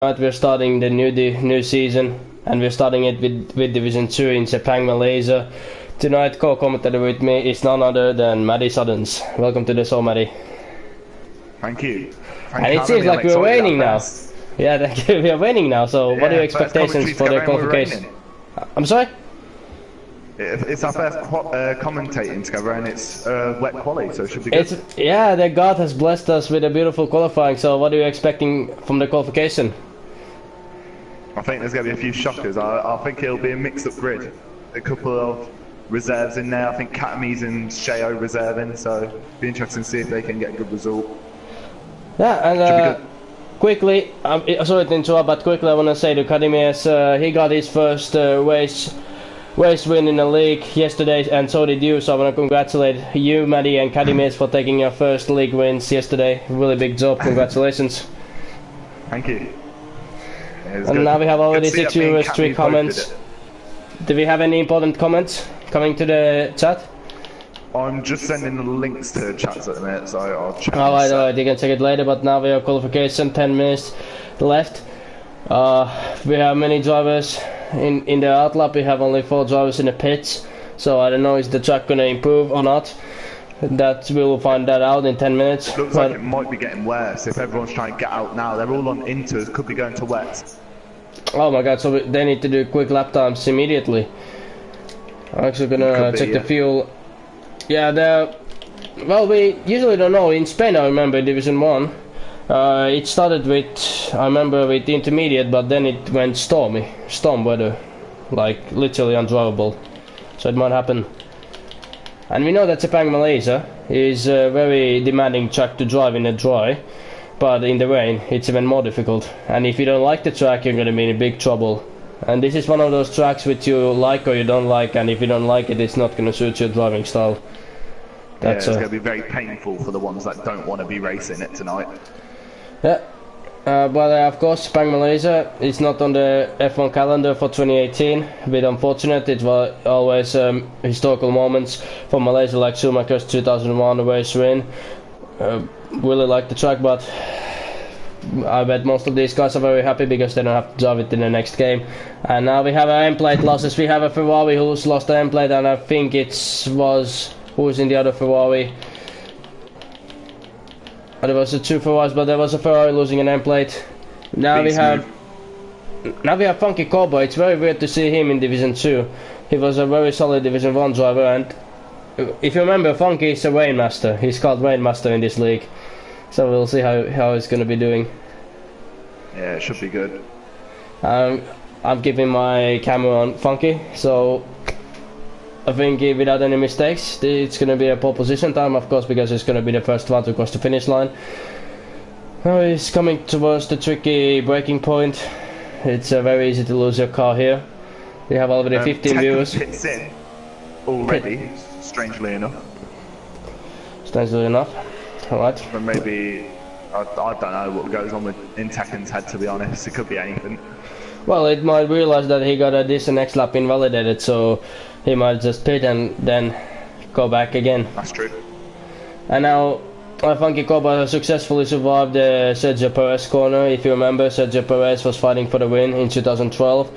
Tonight we're starting the new season, and we're starting it with Division 2 in Sepang, Malaysia. Tonight, co-commentator with me is none other than Maddie Suddens. Welcome to the show, Maddie. Thank you. And it seems like we're winning now. Yeah, thank you. We are winning now. So, what are your expectations for the qualification? I'm sorry? It's our first commentating together, and it's wet quali, so it should be good. Yeah, the God has blessed us with a beautiful qualifying. So, what are you expecting from the qualification? I think there's going to be a few shockers. I think it'll be a mixed-up grid. A couple of reserves in there. I think Katamis and Sheo reserving, so it'll be interesting to see if they can get a good result. Yeah, and quickly, sorry to interrupt, but quickly I want to say to Katamis, he got his first race win in the league yesterday, and so did you. So I want to congratulate you, Maddie, and Katamis for taking your first league wins yesterday. Really big job. Congratulations. Thank you. And good. Now we have already 6 viewers, 3 comments. Do we have any important comments coming to the chat? I'm just sending the links to chats at the minute, so I'll check. Alright, you can check it later, but now we have qualification, 10 minutes left. We have many drivers in the outlap. We have only 4 drivers in the pits, so I don't know is the track gonna improve or not. That we'll find that out in 10 minutes. Looks like it might be getting worse if everyone's trying to get out now. They're all on inters, could be going to wets. Oh my god, so they need to do quick lap times immediately. I'm actually gonna check the fuel. Yeah, well, we usually don't know. In Spain, I remember Division 1, it started with, I remember with intermediate, but then it went storm weather, like literally undrivable. So it might happen. And we know that Sepang, Malaysia is a very demanding track to drive in the dry, but in the rain it's even more difficult. And if you don't like the track, you're gonna be in big trouble. And this is one of those tracks which you like or you don't like, and if you don't like it, it's not gonna suit your driving style. That's it's gonna be very painful for the ones that don't want to be racing it tonight. Yeah. But of course, Sepang Malaysia is not on the F1 calendar for 2018. A bit unfortunate. It was always historical moments for Malaysia, like Schumacher's 2001 race win. Really like the track, but I bet most of these guys are very happy because they don't have to drive it in the next game. And now we have end plate losses. We have a Ferrari who's lost the end plate, and I think it was who's in the other Ferrari. There was 2 Ferraris, but there was a Ferrari losing an end plate. Now we have Funky Cowboy. It's very weird to see him in Division 2. He was a very solid Division 1 driver, and if you remember, Funky is a Rainmaster. He's called Rainmaster in this league. So we'll see how he's going to be doing. Yeah, it should be good. I'm keeping my camera on Funky, so I think without any mistakes, it's going to be a pole position time, of course, because it's going to be the first one to cross the finish line. Now he's coming towards the tricky braking point. It's very easy to lose your car here. We have already 15 viewers. Pits in already, strangely enough. Strangely enough, alright. But maybe, I don't know what goes on in Tekken's head, to be honest. It could be anything. Well, it might realize that he got this next lap invalidated, so he might just pit and then go back again. That's true. And now Funky Cobra successfully survived the Sergio Perez corner. If you remember, Sergio Perez was fighting for the win in 2012,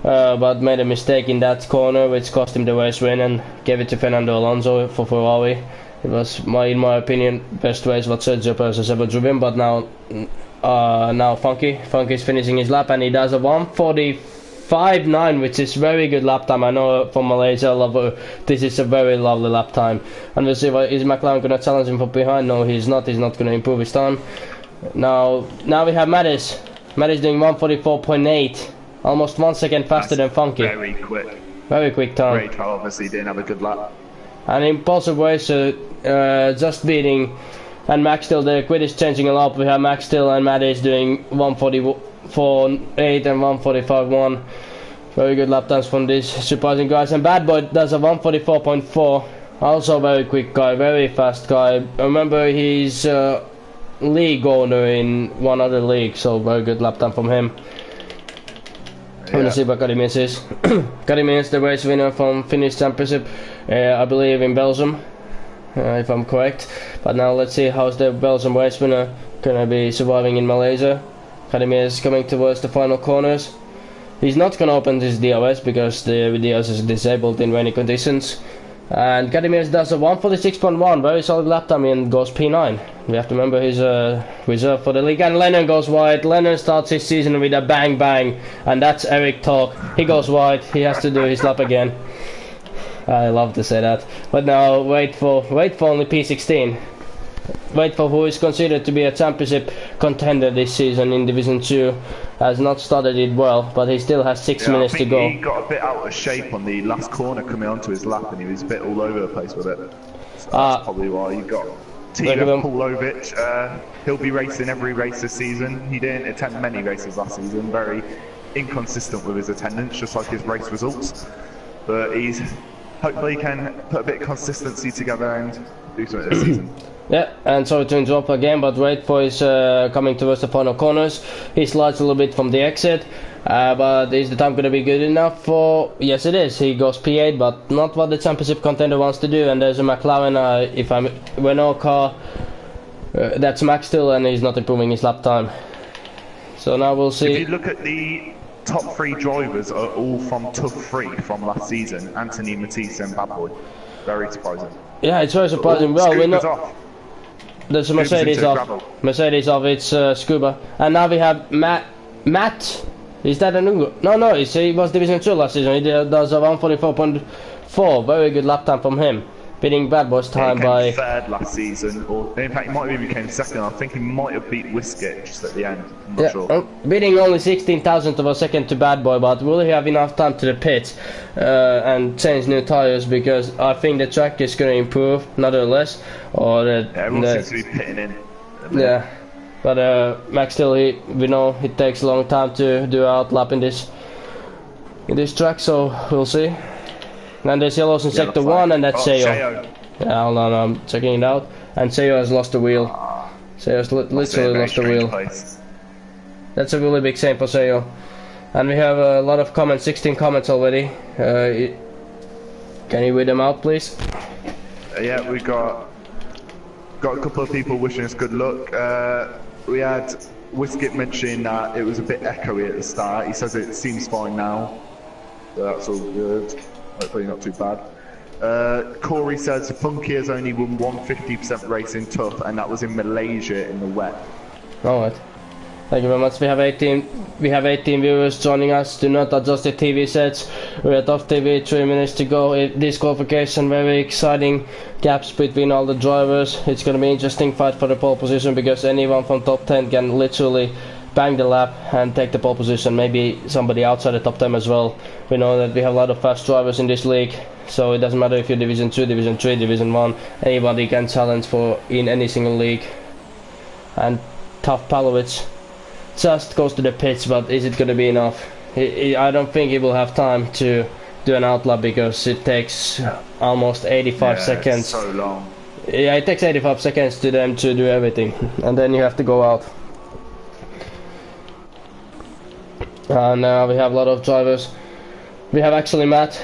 but made a mistake in that corner, which cost him the race win and gave it to Fernando Alonso for Ferrari. It was, in my opinion, best race what Sergio Perez has ever driven. But now Funky's finishing his lap, and he does a 1:45.9, which is very good lap time. I know from Malaysia, this is a very lovely lap time. And we'll see, is McLaren going to challenge him from behind? No, he's not. He's not going to improve his time. Now we have Mattis. Mattis doing 1:44.8, almost 1 second faster than Funky. Very quick. Very quick time. Great car, obviously didn't have a good lap. And impulsive racer just beating. And Max still, the grid is changing a lot. We have Max still and Mattis doing 1:44.8 and 1:45.1. Very good lap times from these surprising guys. And Bad Boy does a 1:44.4. Also very quick guy, very fast guy. Remember, he's league owner in one other league, so very good lap time from him. Yeah. Let's see what Katamis is. Katamis is the race winner from Finnish Championship, I believe in Belgium. If I'm correct. But now let's see how's the Belgian race winner gonna be surviving in Malaysia. Kadimir is coming towards the final corners. He's not gonna open his DRS because the DRS is disabled in rainy conditions. And Kadimir does a 1:46.1, very solid lap time, and goes P9. We have to remember his reserve for the league. And Lennon goes wide. Lennon starts his season with a bang bang, and that's Eric talk. He goes wide. He has to do his lap again. I love to say that. But now wait for only P16. Wait for who is considered to be a championship contender this season in Division 2. Has not started it well, but he still has 6 minutes to go. He got a bit out of shape on the last corner coming onto his lap, and he was a bit all over the place with it. So that's probably why you got Tina Pavlovic. He'll be racing every race this season. He didn't attend many races last season, very inconsistent with his attendance, just like his race results. But hopefully he can put a bit of consistency together and do something this season. Yeah, and sorry to interrupt again, but wait for his coming towards the final corners. He slides a little bit from the exit, but is the time going to be good enough for... Yes, it is. He goes P8, but not what the championship contender wants to do. And there's a McLaren, Renault car. That's Max still, and he's not improving his lap time. So now we'll see. If you look at the top 3 drivers, are all from TUF 3 from last season. Anthony, Matisse and Bad Boy. Very surprising. Yeah, it's very surprising. Well, we're not... There's a Mercedes off. Mercedes off, it's Scuba. And now we have Matt. Is that a new? No, he was Division 2 last season. He does a 1:44.4. Very good lap time from him. Beating Bad Boy's time by... He came third last season, or in fact he might have even became second. I think he might have beat Whiskett just at the end. I'm not sure. Beating only 16,000th of a second to Bad Boy, but will he have enough time to the pit and change new tires? Because I think the track is going to improve, nevertheless. Everyone seems to be pitting in. Yeah, but Max still, we know it takes a long time to do outlap in this track, so we'll see. And there's yellows in sector 1, and that's Seo. Yeah, hold on, I'm checking it out. And Seo has lost the wheel. Seo's literally lost the wheel. That's a really big shame for Seo. And we have a lot of comments, 16 comments already. Can you read them out, please? Yeah, we got a couple of people wishing us good luck. We had Whiskett mentioning that it was a bit echoey at the start. He says it seems fine now. So that's all good. Hopefully not too bad. Corey says Funky has only won 150% race in TUF, and that was in Malaysia in the wet. Alright. Thank you very much. We have 18 viewers joining us. Do not adjust the TV sets. We're at off TV, 3 minutes to go. Disqualification, very exciting gaps between all the drivers. It's gonna be an interesting fight for the pole position, because anyone from top 10 can literally bang the lap and take the pole position. Maybe somebody outside the top 10 as well. We know that we have a lot of fast drivers in this league, so it doesn't matter if you're Division 2, Division 3, Division 1. Anybody can challenge in any single league. And TUF Pavlovic just goes to the pits, but is it going to be enough? I don't think he will have time to do an outlap, because it takes almost 85 seconds. It's so long. Yeah, it takes 85 seconds to them to do everything, and then you have to go out. And now we have a lot of drivers. We have actually Matt,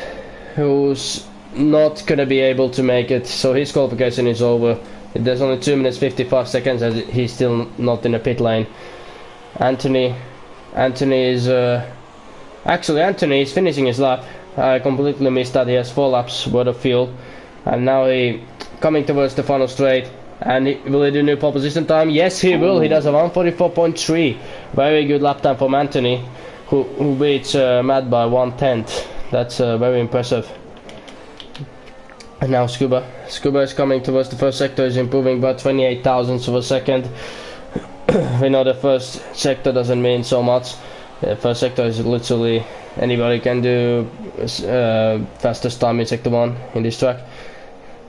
who's not gonna be able to make it, so his qualification is over. There's only 2 minutes 55 seconds, as he's still not in the pit lane. Anthony is Anthony is finishing his lap. I completely missed that. He has 4 laps worth of fuel, and now he coming towards the final straight. And will he do new pole position time? Yes, he will. He does a 1:44.3. Very good lap time from Anthony, who beats Matt by 1/10. That's very impressive. And now Scuba is coming towards the first sector. Is improving by 28 thousandths of a second. We know the first sector doesn't mean so much. The first sector is literally anybody can do fastest time in sector 1 in this track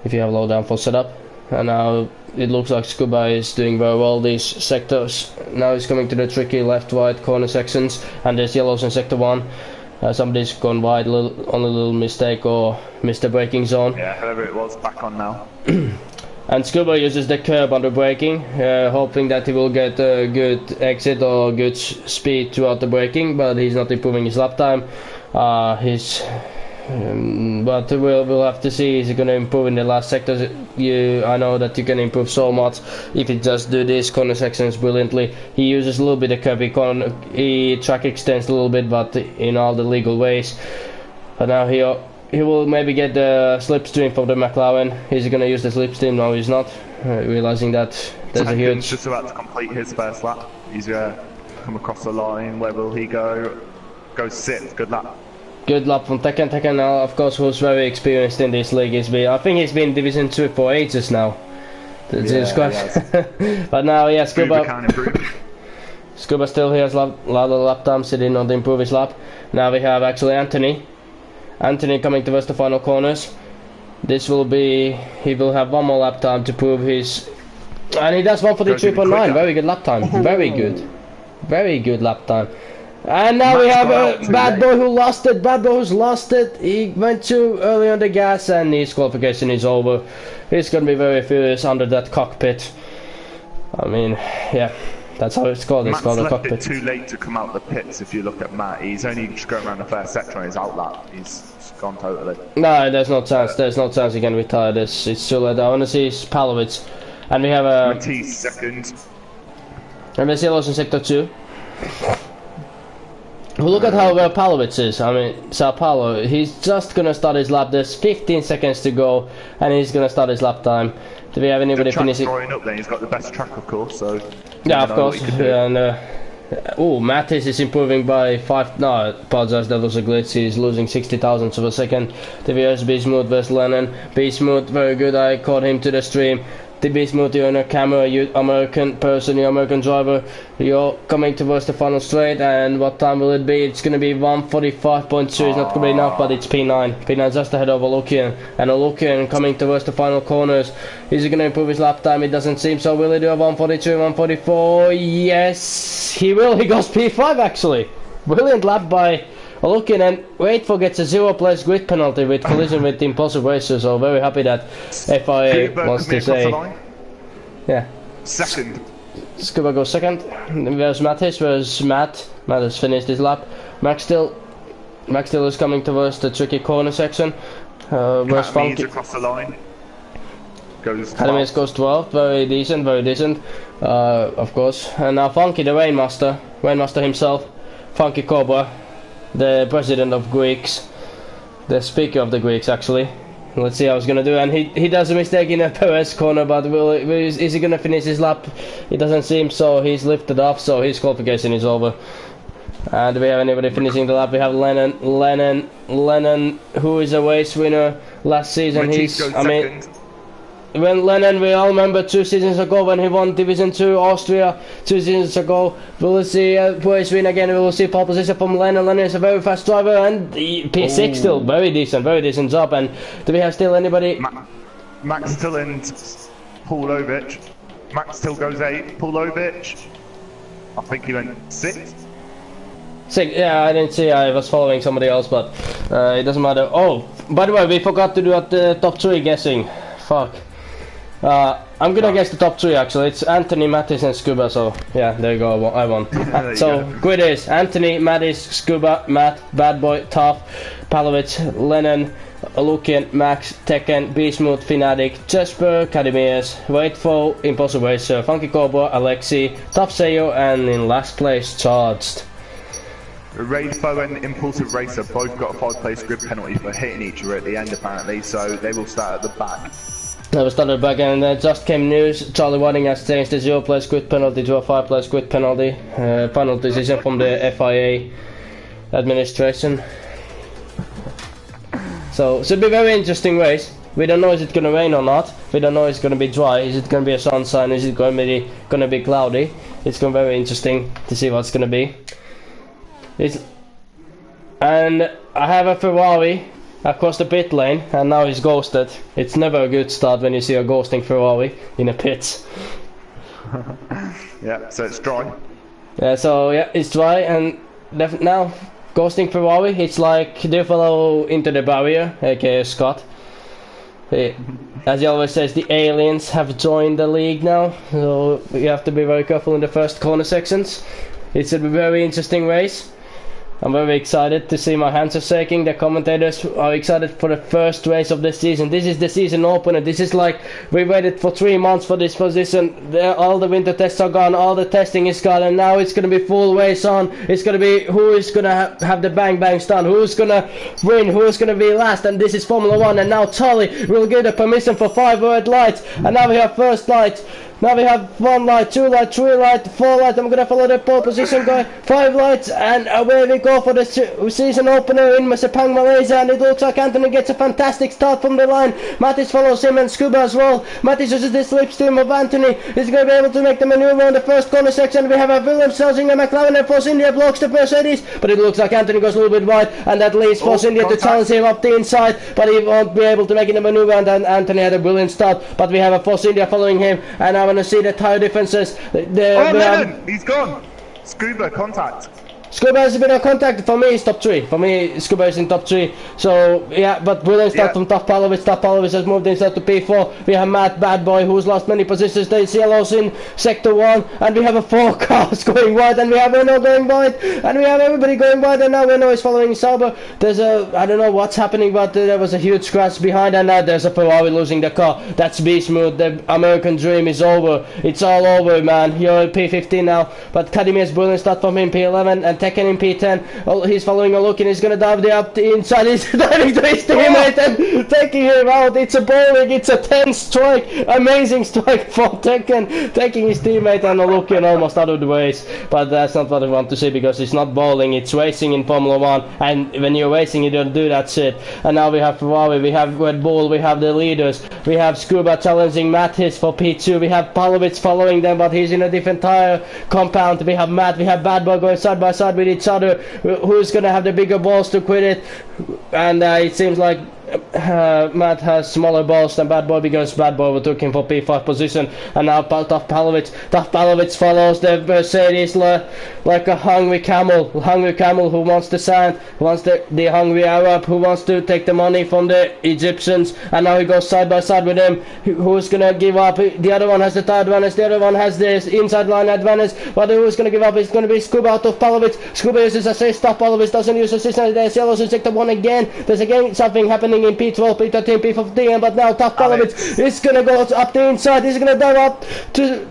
if you have low downforce setup. And now it looks like Scuba is doing very well these sectors. Now he's coming to the tricky left-right corner sections, and there's yellows in sector 1. Somebody's gone wide, only a little mistake or missed the braking zone. Yeah, whoever it was, back on now. And Scuba uses the curb under braking, hoping that he will get a good exit or good speed throughout the braking, but he's not improving his lap time. His But we'll have to see. Is he gonna improve in the last sectors? I know that you can improve so much if you just do these corner sections brilliantly. He uses a little bit of curvy he track extends a little bit, but in all the legal ways. But now he will maybe get the slipstream from the McLaren. Is he gonna use the slipstream? No, he's not. Realizing that there's a huge. Just about to complete his first lap. He's come across the line. Where will he go? Goes 6th. Good lap. Good lap from Tekken. Tekken now, of course, who's very experienced in this league. I think he's been Division 2 for ages now. Yeah, but now, yeah, Scuba still has a lot of lap times. He did not improve his lap. Now we have actually Anthony. Anthony coming towards the final corners. This will be, he will have one more lap time to prove his, and he does 1:43.9. Very good lap time. Very good lap time. And now we have a bad boy who lost it. Bad boy who's lost it. He went too early on the gas, and his qualification is over. He's gonna be very furious under that cockpit. I mean, yeah. That's how it's called. It's called a cockpit. Matt's left it too late to come out the pits. If you look at Matt, he's only just going around the first sector on his outlap. He's gone totally. No, there's no chance. There's no chance he can retire this. It's too late. I want to see Palowitz, and we have a. Matisse second. And Vasilos in sector 2. Well, look at how well Palowitz is. I mean, Sao Paulo. He's just gonna start his lap. There's 15 seconds to go, and he's gonna start his lap time. Do we have anybody finishing? Up then. He's got the best track, of course. So. Yeah, of course. Yeah, and Mattis is improving by 5. No, I apologize, that was a glitch. He's losing 60 thousandths of a second. TVS B-Smooth versus Lennon. B-Smooth, very good. I caught him to the stream. The B-Smooth, you're on a camera, you American person, you American driver. You're coming towards the final straight, and what time will it be? It's going to be 1:45.2. It's not going to be enough, but it's P9. P9 just ahead of Olukian. And Olukian coming towards the final corners. Is he going to improve his lap time? It doesn't seem so. Will he do a 1:42, 1:44? Yes, he will. He goes P5 actually. Brilliant lap by Olukian, and Waitful gets a 0+ grid penalty with collision with Impulsive Racer, so very happy that FIA wants to say. Yeah. Second. Scuba goes second. There's Mattis, where's Matt? Matt has finished his lap. Max still is coming towards the tricky corner section. Where's Funky? Across the line. Hadamis goes 12, very decent, of course. And now Funky, the Rainmaster himself, Funky Cobra, the president of Greeks, the speaker of the Greeks actually. Let's see how he's gonna do, and he does a mistake in a Perez corner, but is he gonna finish his lap? It doesn't seem so. He's lifted off, so his qualification is over. And do we have anybody finishing the lap? We have Lennon, who is a race winner last season. When Lennon, we all remember 2 seasons ago when he won Division 2 Austria 2 seasons ago. We will see a race win again. We will see pole position from Lennon. Lennon is a very fast driver, and P6 still very decent job. And do we have still anybody? Max still in Paulovic. Max still goes 8. Paulovic, I think he went 6th. 6, yeah, I didn't see. I was following somebody else, but it doesn't matter. Oh, by the way, we forgot to do at the top 3 guessing. Fuck. I'm gonna guess the top 3 actually. It's Anthony, Mattis and Scuba, so yeah, there you go, I won. So, grid is Anthony, Mattis, Scuba, Matt, Bad Boy, TUF, Palowitz, Lennon, Lukian, Max, Tekken, B-Smooth, Fnatic, Jesper, Kadimirs, Waitful, Impulsive Racer, Funky Cobra, Alexi, TUF Seyo, and in last place, Charged. Raidfo and Impulsive Racer both got a 5-place grid penalty for hitting each other at the end apparently, so they will start at the back. They will start at the back, and just came news. Charlie Whiting has changed the 0+ grid penalty to a 5+ grid penalty. Final decision from the FIA administration. So should be a very interesting race. We don't know is it gonna rain or not. We don't know if it's gonna be dry. Is it gonna be a sunshine? Is it gonna be cloudy? It's gonna be very interesting to see what's gonna be. And I have a Ferrari across the pit lane, and now he's ghosted. It's never a good start when you see a ghosting Ferrari in a pit. Yeah, so it's dry. Yeah, so yeah, it's dry, and now ghosting Ferrari, it's like they follow into the barrier, aka Scott. As he always says, the aliens have joined the league now, so you have to be very careful in the first corner sections. It's a very interesting race. I'm very excited to see. My hands are shaking. The commentators are excited for the first race of the season. This is the season opener. This is like we waited for 3 months for this position. All the winter tests are gone. All the testing is gone, and now it's going to be full race on. It's going to be who is going to have the bang bang stun, who's going to win, who's going to be last. And this is Formula 1. And now Tully will give the permission for 5 red lights. And now we have first light. Now we have 1 light, 2 light, 3 light, 4 light. I'm gonna follow the pole position guy. 5 lights, and away we go for the season opener in Sepang, Malaysia. And it looks like Anthony gets a fantastic start from the line. Mattis follows him and Scuba as well. Mattis uses the slipstream of Anthony. He's gonna be able to make the maneuver on the first corner section. We have a Williams charging a McLaren, and Force India blocks the Mercedes. But it looks like Anthony goes a little bit wide, and that leads Force India to challenge him up the inside. But he won't be able to make the maneuver, and then Anthony had a brilliant start. But we have a Force India following him, and I want to see the tire differences. Lennon, he's gone. Scuba contact. Scuba has a bit of contact. For me, it's top 3. For me, Scuba is in top 3. So, yeah, but brilliant start from TUF Palovic. TUF Palovic has moved inside to P4. We have Matt Bad Boy, who's lost many positions. There's yellows in sector 1. And we have a 4 cars going wide. And we have Renault going wide. And we have everybody going wide. And now Renault is following Sauber. There's I don't know what's happening, but there was a huge crash behind. And now there's a Ferrari losing the car. That's beast mode. The American dream is over. It's all over, man. You're in P15 now. But Kadimi's brilliant start from him, P11. And Tekken in P10. Oh, he's following a look and he's gonna dive up the inside. He's diving to his teammate and taking him out. It's a bowling, it's a 10 strike. Amazing strike from Tekken, taking his teammate and a look and almost out of the race. But that's not what I want to see, because it's not bowling, it's racing in Formula 1. And when you're racing, you don't do that shit. And now we have Ferrari, we have Red Bull, we have the leaders. We have Scuba challenging Mattis for P2. We have Palovic following them, but he's in a different tire compound. We have Matt, we have Bad Boy going side by side with each other. Who's gonna have the bigger balls to quit it? And it seems like Matt has smaller balls than Bad Boy, because Bad Boy overtook him for P5 position. And now TUF Palovic follows the Mercedes like a hungry camel who wants the sand, who wants the hungry Arab, who wants to take the money from the Egyptians. And now he goes side by side with him. Who's gonna give up? The other one has the tire advantage, the other one has this inside line advantage, but who's gonna give up? It's gonna be Scuba out of Palovic. Scuba uses assist, TUF Palovic doesn't use assist, and there's yellows in sector 1 again. There's again something happening in P12, P13, P15, but now TUF Palovic is gonna go up the inside. He's gonna dive up to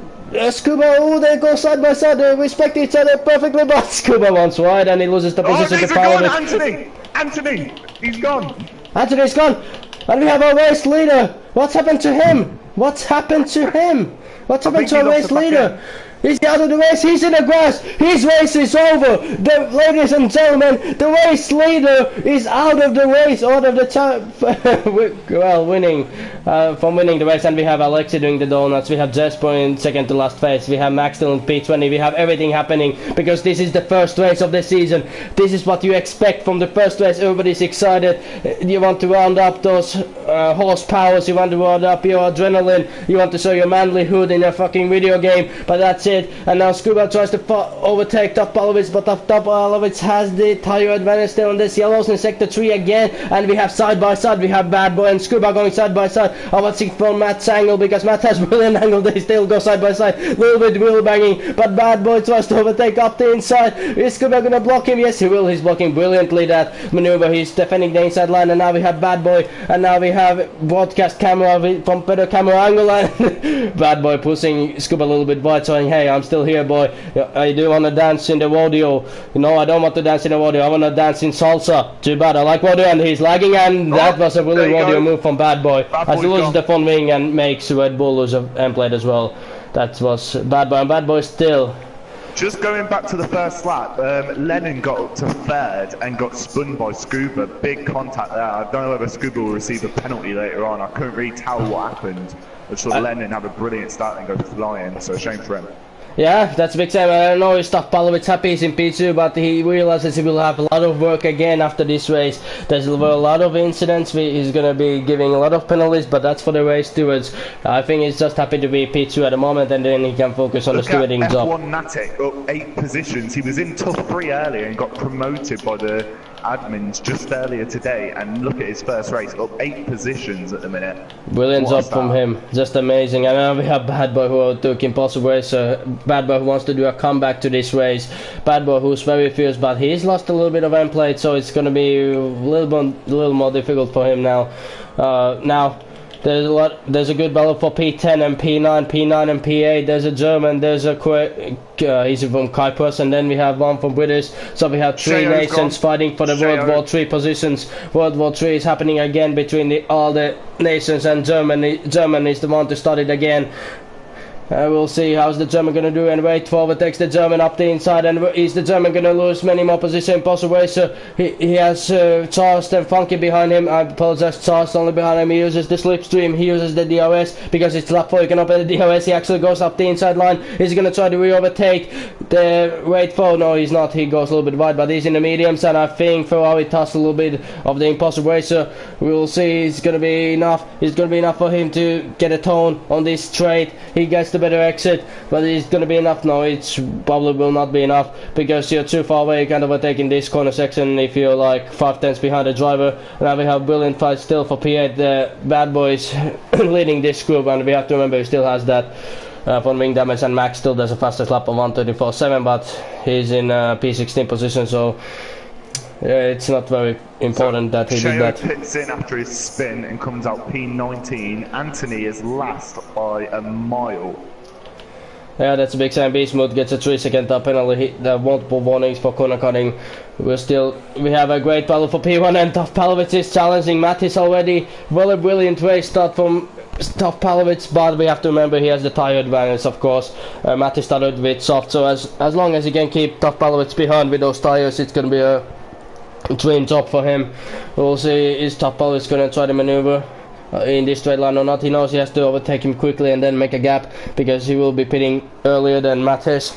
Scuba. Oh, they go side by side. They respect each other perfectly, but Scuba wants wide and he loses the position to Palovic. Anthony, he's gone. Anthony's gone, and we have our race leader. What's happened to him? What's happened to him? What's happened to our race leader? He's out of the race, he's in the grass, his race is over. Ladies and gentlemen, the race leader is out of the race, out of the well, winning the race. And we have Alexi doing the donuts, we have Jesper in second to last phase, we have Max still in P20, we have everything happening, because this is the first race of the season. This is what you expect from the first race. Everybody's excited, you want to round up those horsepowers, you want to round up your adrenaline, you want to show your manlyhood in a fucking video game, but that's it. And now Scuba tries to overtake TUF Palovic, but TUF Palovic has the tire advantage still on this. Yellows in sector 3 again, and we have side by side, we have Bad Boy and Scuba going side by side. I'm watching from Matt's angle, because Matt has brilliant angle, they still go side by side, a little bit wheel banging, but Bad Boy tries to overtake up the inside. Is Scuba gonna block him? Yes, he will. He's blocking brilliantly that maneuver. He's defending the inside line, and now we have Bad Boy, and now we have broadcast camera from better camera angle, and Bad Boy pushing Scuba a little bit wide, saying, hey, I'm still here, boy. I do want to dance in the rodeo. No, I don't want to dance in the rodeo. I want to dance in salsa. Too bad. I like rodeo, and he's lagging, and that was a really rodeo move from Bad Boy. As he loses the front wing and makes Red Bull lose an end plate as well. That was Bad Boy, and Bad Boy still. Just going back to the first lap, Lennon got up to third and got spun by Scuba. Big contact there. I don't know whether Scuba will receive a penalty later on. I couldn't really tell what happened. I saw Lennon have a brilliant start and go flying, so shame for him. Yeah, that's a big time. I don't know if TUF Palovic happy he's in P2, but he realizes he will have a lot of work again after this race. There's a lot of incidents. He's going to be giving a lot of penalties, but that's for the race stewards. I think he's just happy to be P2 at the moment, and then he can focus on the stewarding job. F1 Natic up 8 positions. He was in TUF 3 earlier and got promoted by the admins just earlier today, and look at his first race, up 8 positions at the minute. Brilliant job from him, just amazing. And now we have Bad Boy who took impossible race. Bad Boy who wants to do a comeback to this race. Bad Boy who's very fierce, but he's lost a little bit of end plate, so it's gonna be a little more difficult for him now. Now there's a good battle for P10 and P9 and P8. There's a German, there's a he's from Cyprus, and then we have one from British. So we have 3 nations fighting for the World War III positions. World War III is happening again between all the nations, and Germany is the one to start it again. We'll see how's the German gonna do, and wait for overtakes the German up the inside, and is the German gonna lose many more positions? Impossible racer. He has Charles and Funky behind him. I apologize, Charles only behind him. He uses the slipstream, he uses the DRS because it's lap 4. You can open the DRS. He actually goes up the inside line. He's gonna try to re-overtake the wait for. No, he's not. He goes a little bit wide, but he's in the mediums, and I think Ferrari tossed a little bit of the impossible racer. We'll see. It's gonna be enough. It's gonna be enough for him to get a tone on this straight. He gets the better exit, but it's gonna be enough. No, it's probably will not be enough because you're too far away. You can't overtake in this corner section if you're like 5 tenths behind the driver. Now we have brilliant fight still for P8. The Bad Boys leading this group, and we have to remember he still has that from wing damage, and Max still does a fastest lap of 1:34.7, but he's in P16 position, so it's not very important that he did that. Pits in after his spin and comes out P19. Anthony is last by a mile. Yeah, that's a big sign. Beastmode gets a 3-second penalty. There are multiple warnings for corner cutting. We have a great battle for P1, and TUF Palovic is challenging Mattis already. Well, a brilliant race start from TUF Palovic, but we have to remember he has the tire advantage, of course. Mattis started with soft, so as long as he can keep TUF Palovic behind with those tires, it's going to be a dream job for him. We'll see, is TUF Palovic going to try to maneuver in this straight line or not. He knows he has to overtake him quickly and then make a gap, because he will be pitting earlier than Mattis.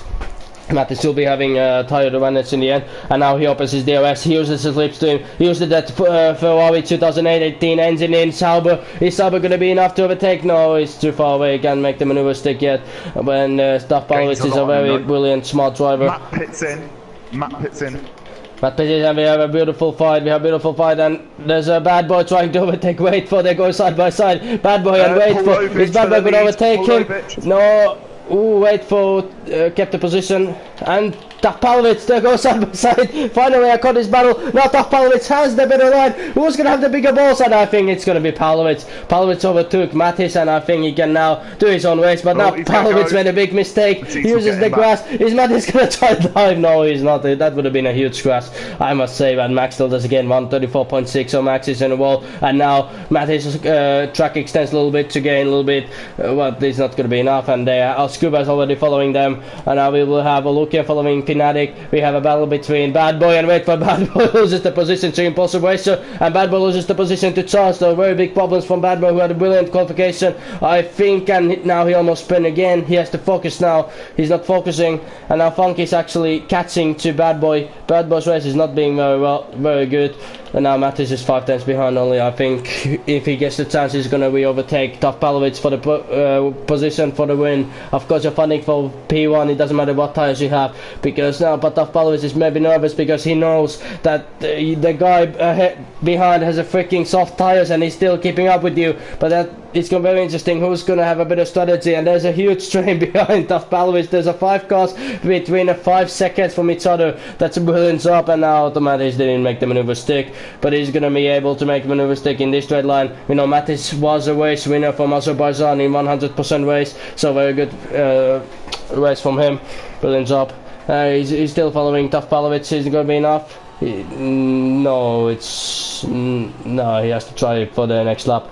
Mattis will be having tire advantage in the end, and now he opens his DRS. He uses his slipstream. He used that Ferrari 2018 engine in Sauber. Is Sauber going to be enough to overtake? No, it's too far away. He can't make the maneuver stick yet. When TUF Palovic is a very brilliant, smart driver. Matt pits in. But we have a beautiful fight. And there's a Bad Boy trying to overtake. Wait for, they go side by side. Bad Boy and wait for. Is Bad Boy going to overtake him? No. Ooh, wait for, kept the position, and TUF Palovic, there goes side by side. Finally, I caught this battle. Now TUF Palovic has the better line. Who's gonna have the bigger balls? And I think it's gonna be Palovic. Palovic overtook Mattis, and I think he can now do his own race. But now Palovic made a big mistake. He uses the grass. Is Mattis gonna try to dive? No, he's not. That would have been a huge crash, I must say. But Max still does again, 1:34.6. So Max is in the wall, and now Mattis' track extends a little bit to gain a little bit. But it's not gonna be enough, and Scuba's already following them, and now we will have a look here following Fnatic. We have a battle between Bad Boy and wait for Bad Boy loses the position to Impossible Racer, and Bad Boy loses the position to Charles. So very big problems from Bad Boy, who had a brilliant qualification, I think, and now he almost spin again. He has to focus now. He's not focusing, and now Funky is actually catching to Bad Boy. Bad Boy's race is not being very good. And now Mattis is 5 tenths behind only. I think if he gets the chance, he's going to re-overtake TUF Palovic for the position for the win. Of course, you're fighting for P1. It doesn't matter what tires you have, because now, but TUF Palovic is maybe nervous because he knows that the guy behind has a freaking soft tires, and he's still keeping up with you. But that it's going to be very interesting who's going to have a better strategy. And there's a huge train behind TUF Palovic. There's a 5 cars between 5 seconds from each other. That's a brilliant job, and now Mattis didn't make the maneuver stick, but he's going to be able to make the maneuver stick in this straight line. We know Mattis was a race winner from Azerbaijan in 100% race, so very good race from him. Brilliant job. He's still following TUF Palovic. Is it going to be enough? No, he has to try it for the next lap.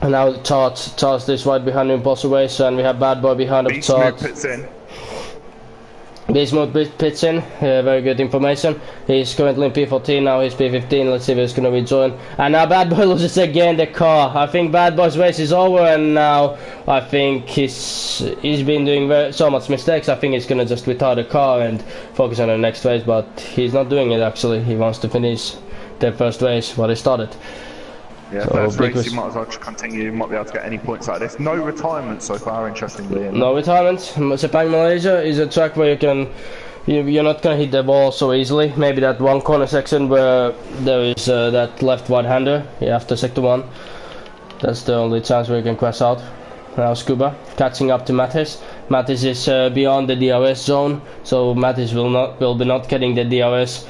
And now Charles is right behind Impossible Racer, and we have Bad Boy behind of Charles. Beastmode pits in, very good information. He's currently in P14, now he's P15. Let's see if he's going to rejoin. And now Bad Boy loses again the car. I think Bad Boy's race is over, and now I think he's been doing so much mistakes. I think he's going to just retire the car and focus on the next race, but he's not doing it actually. He wants to finish the first race what he started. Yeah, so first race, you might as well just continue. You might be able to get any points like this. No retirement so far, interestingly. No retirement. Sepang Malaysia is a track where you can you're not gonna hit the ball so easily. Maybe that one corner section where there is that left right-hander after sector 1. That's the only chance where you can crash out. Now Scuba catching up to Mattis. Mattis is beyond the DRS zone, so Mattis will be not getting the DRS.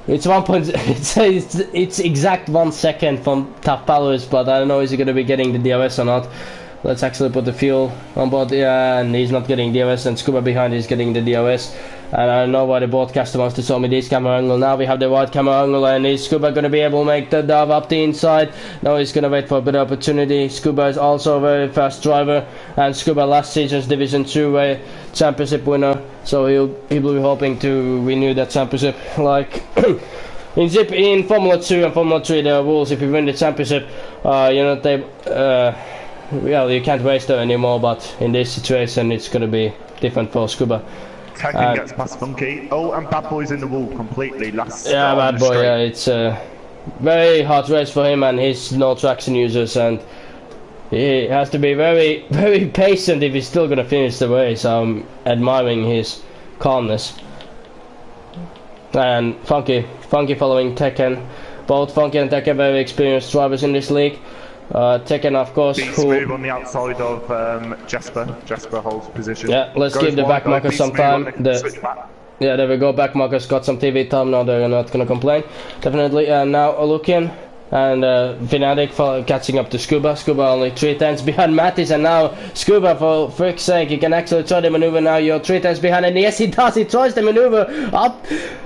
It's 1 point. It's exact 1 second from TUF Palace, but I don't know is he gonna be getting the DRS or not. Let's actually put the fuel on board. Yeah, and he's not getting DRS, and Scuba behind is getting the DRS. And I don't know why the broadcaster wants to show me this camera angle. Now we have the right camera angle, and is Scuba going to be able to make the dive up the inside? No, he's going to wait for a better opportunity. Scuba is also a very fast driver, and Scuba last season's Division 2 championship winner, so he will be hoping to renew that championship. Like in Formula 2 and Formula 3, there are rules. If you win the championship, you're not able. Well, you can't race there anymore, but in this situation it's going to be different for Scuba. Tekken gets past Funky. Oh, and Bad Boy's in the wall completely. Yeah, Bad Boy, yeah, it's a very hard race for him, and he's no traction users, and he has to be very, very patient if he's still going to finish the race. I'm admiring his calmness. And Funky following Tekken. Both Funky and Tekken very experienced drivers in this league. Tekken, of course, move on the outside of Jesper. Jesper holds position. Yeah, let's give the backmarkers some time. Yeah, there we go. Backmarkers got some TV time. Now they're not gonna complain. Definitely. Now Olukian and Fnatic for catching up to Scuba. Scuba only 3 tenths behind Mattis, and now Scuba, for frick's sake, he can actually try the maneuver now. You're 3 tenths behind, and yes, he does. He tries the maneuver up.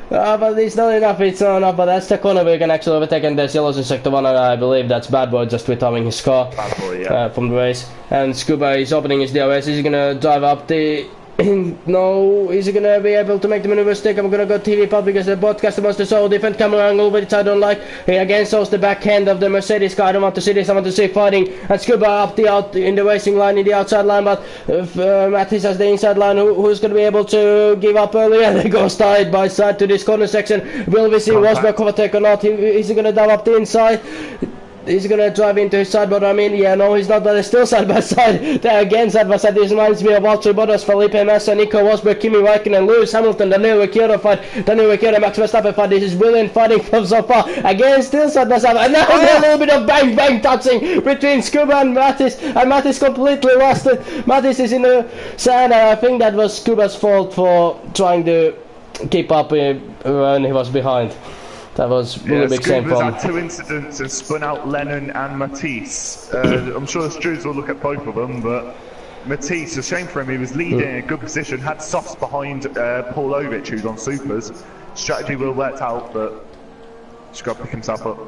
But it's not enough, but that's the corner where you can actually overtake, and there's yellows in sector 1, and I believe that's Bad Boy just retiring his car from the race. And Scuba is opening his DRS. He's gonna drive up the... No, is he gonna be able to make the maneuver stick? I'm gonna go TV pop because the broadcaster wants to show a different camera angle, which I don't like. He again shows the back end of the Mercedes car. I don't want to see this. I want to see fighting. And Scuba up in the racing line, in the outside line, but Mattis has the inside line. Who's gonna be able to give up earlier? They go side by side to this corner section. Will we see Rosberg overtake or not? Is he gonna dive up the inside? He's gonna drive into his side, but I mean, yeah, no, he's not, but they're still side by side. They're again side by side. This reminds me of Valtteri Bottas, Felipe Massa, Nico Rosberg, Kimi Räikkönen, Lewis Hamilton, Daniel Ricciardo fight, Daniel Ricciardo, Max Verstappen fight. This is brilliant fighting from so far. Again, still side by side, and now there's a little bit of bang touching between Scuba and Mattis, and Mattis completely lost it. Mattis is in the sand, and I think that was Scuba's fault for trying to keep up when he was behind. That was really big shame for him. Had 2 incidents and spun out Lennon and Matisse. I'm sure the Strews will look at both of them, but Matisse, a shame for him, he was leading in a good position, had softs behind Paulovic, who's on supers. Strategy will worked out, but he's got to pick himself up.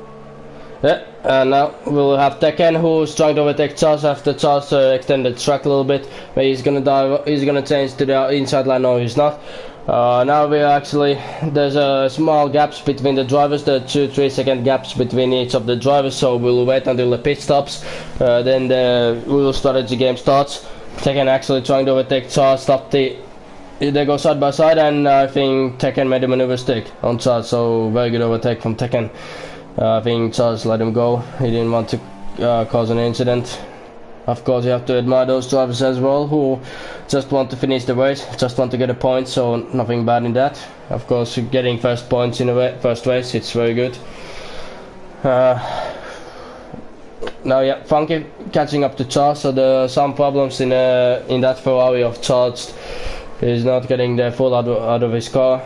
Yeah, and now we'll have Tekken, who's trying to overtake Charles after Charles extended track a little bit. But he's gonna change to the inside line. No, he's not. Now we actually, there's small gaps between the drivers, the 2-3 second gaps between each of the drivers, so we'll wait until the pit stops, then the real strategy game starts. Tekken actually trying to overtake Charles, they go side by side, and I think Tekken made a maneuver stick on Charles, so very good overtake from Tekken. I think Charles let him go, he didn't want to cause an incident. Of course, you have to admire those drivers as well, who just want to finish the race, just want to get a point, so nothing bad in that. Of course, getting first points in a first race, it's very good. Now, yeah, Funky catching up to Charles, so there are some problems in that Ferrari of Charles. He's not getting the full out of his car.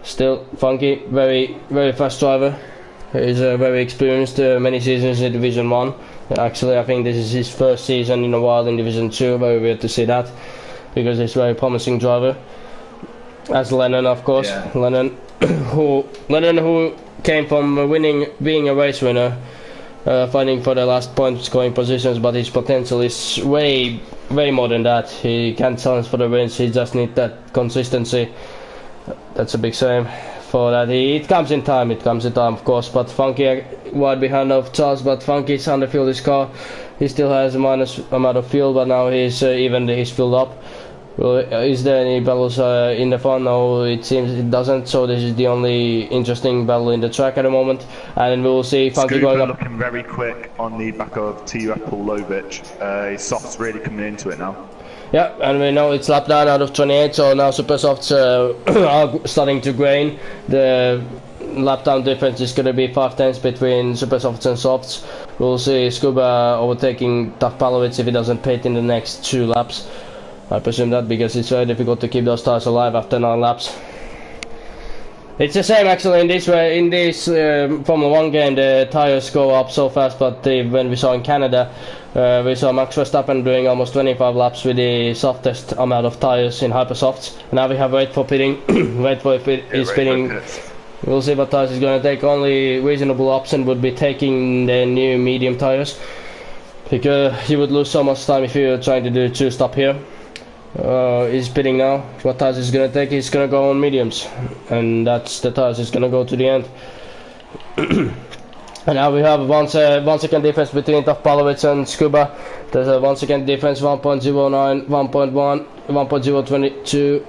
Still, Funky, very, very fast driver. He's very experienced, many seasons in Division 1. Actually, I think this is his first season in a while in Division 2, very weird to see that, because he's a very promising driver. As Lennon, of course. Yeah. Lennon, who came from being a race winner, fighting for the last point scoring positions, but his potential is way more than that. He can't challenge for the wins, he just needs that consistency. That's a big shame. For that, it comes in time, of course, but Funky wide behind of Charles, but Funky's underfilled his car. He still has a minus amount of fuel, but now he's filled up. Well, is there any battles in the front? No, it seems it doesn't, so this is the only interesting battle in the track at the moment, and we'll see Funky going up. Looking very quick on the back of TUF Paulovic. His soft's really coming into it now. Yeah, and we know it's lap 9 out of 28, so now super softs are starting to gain. The lap time difference is going to be 5/10 between super softs and softs. We'll see Scuba overtaking TUF F1 if he doesn't pit in the next 2 laps. I presume that because it's very difficult to keep those tires alive after 9 laps. It's the same actually in this Formula 1 game. The tires go up so fast, but when we saw in Canada, we saw Max Verstappen doing almost 25 laps with the softest amount of tires in hypersofts. Now we have wait for pitting. Wait for his pitting. We'll see what tires he's going to take. Only reasonable option would be taking the new medium tires, because you would lose so much time if you're trying to do 2-stop here. He's pitting now. What tires he's gonna take? He's gonna go on mediums, and that's the tires he's gonna go to the end. And now we have 1 second difference between TUF F1 and Scuba. There's a 1 second difference, 1.09, 1.1, 1.022.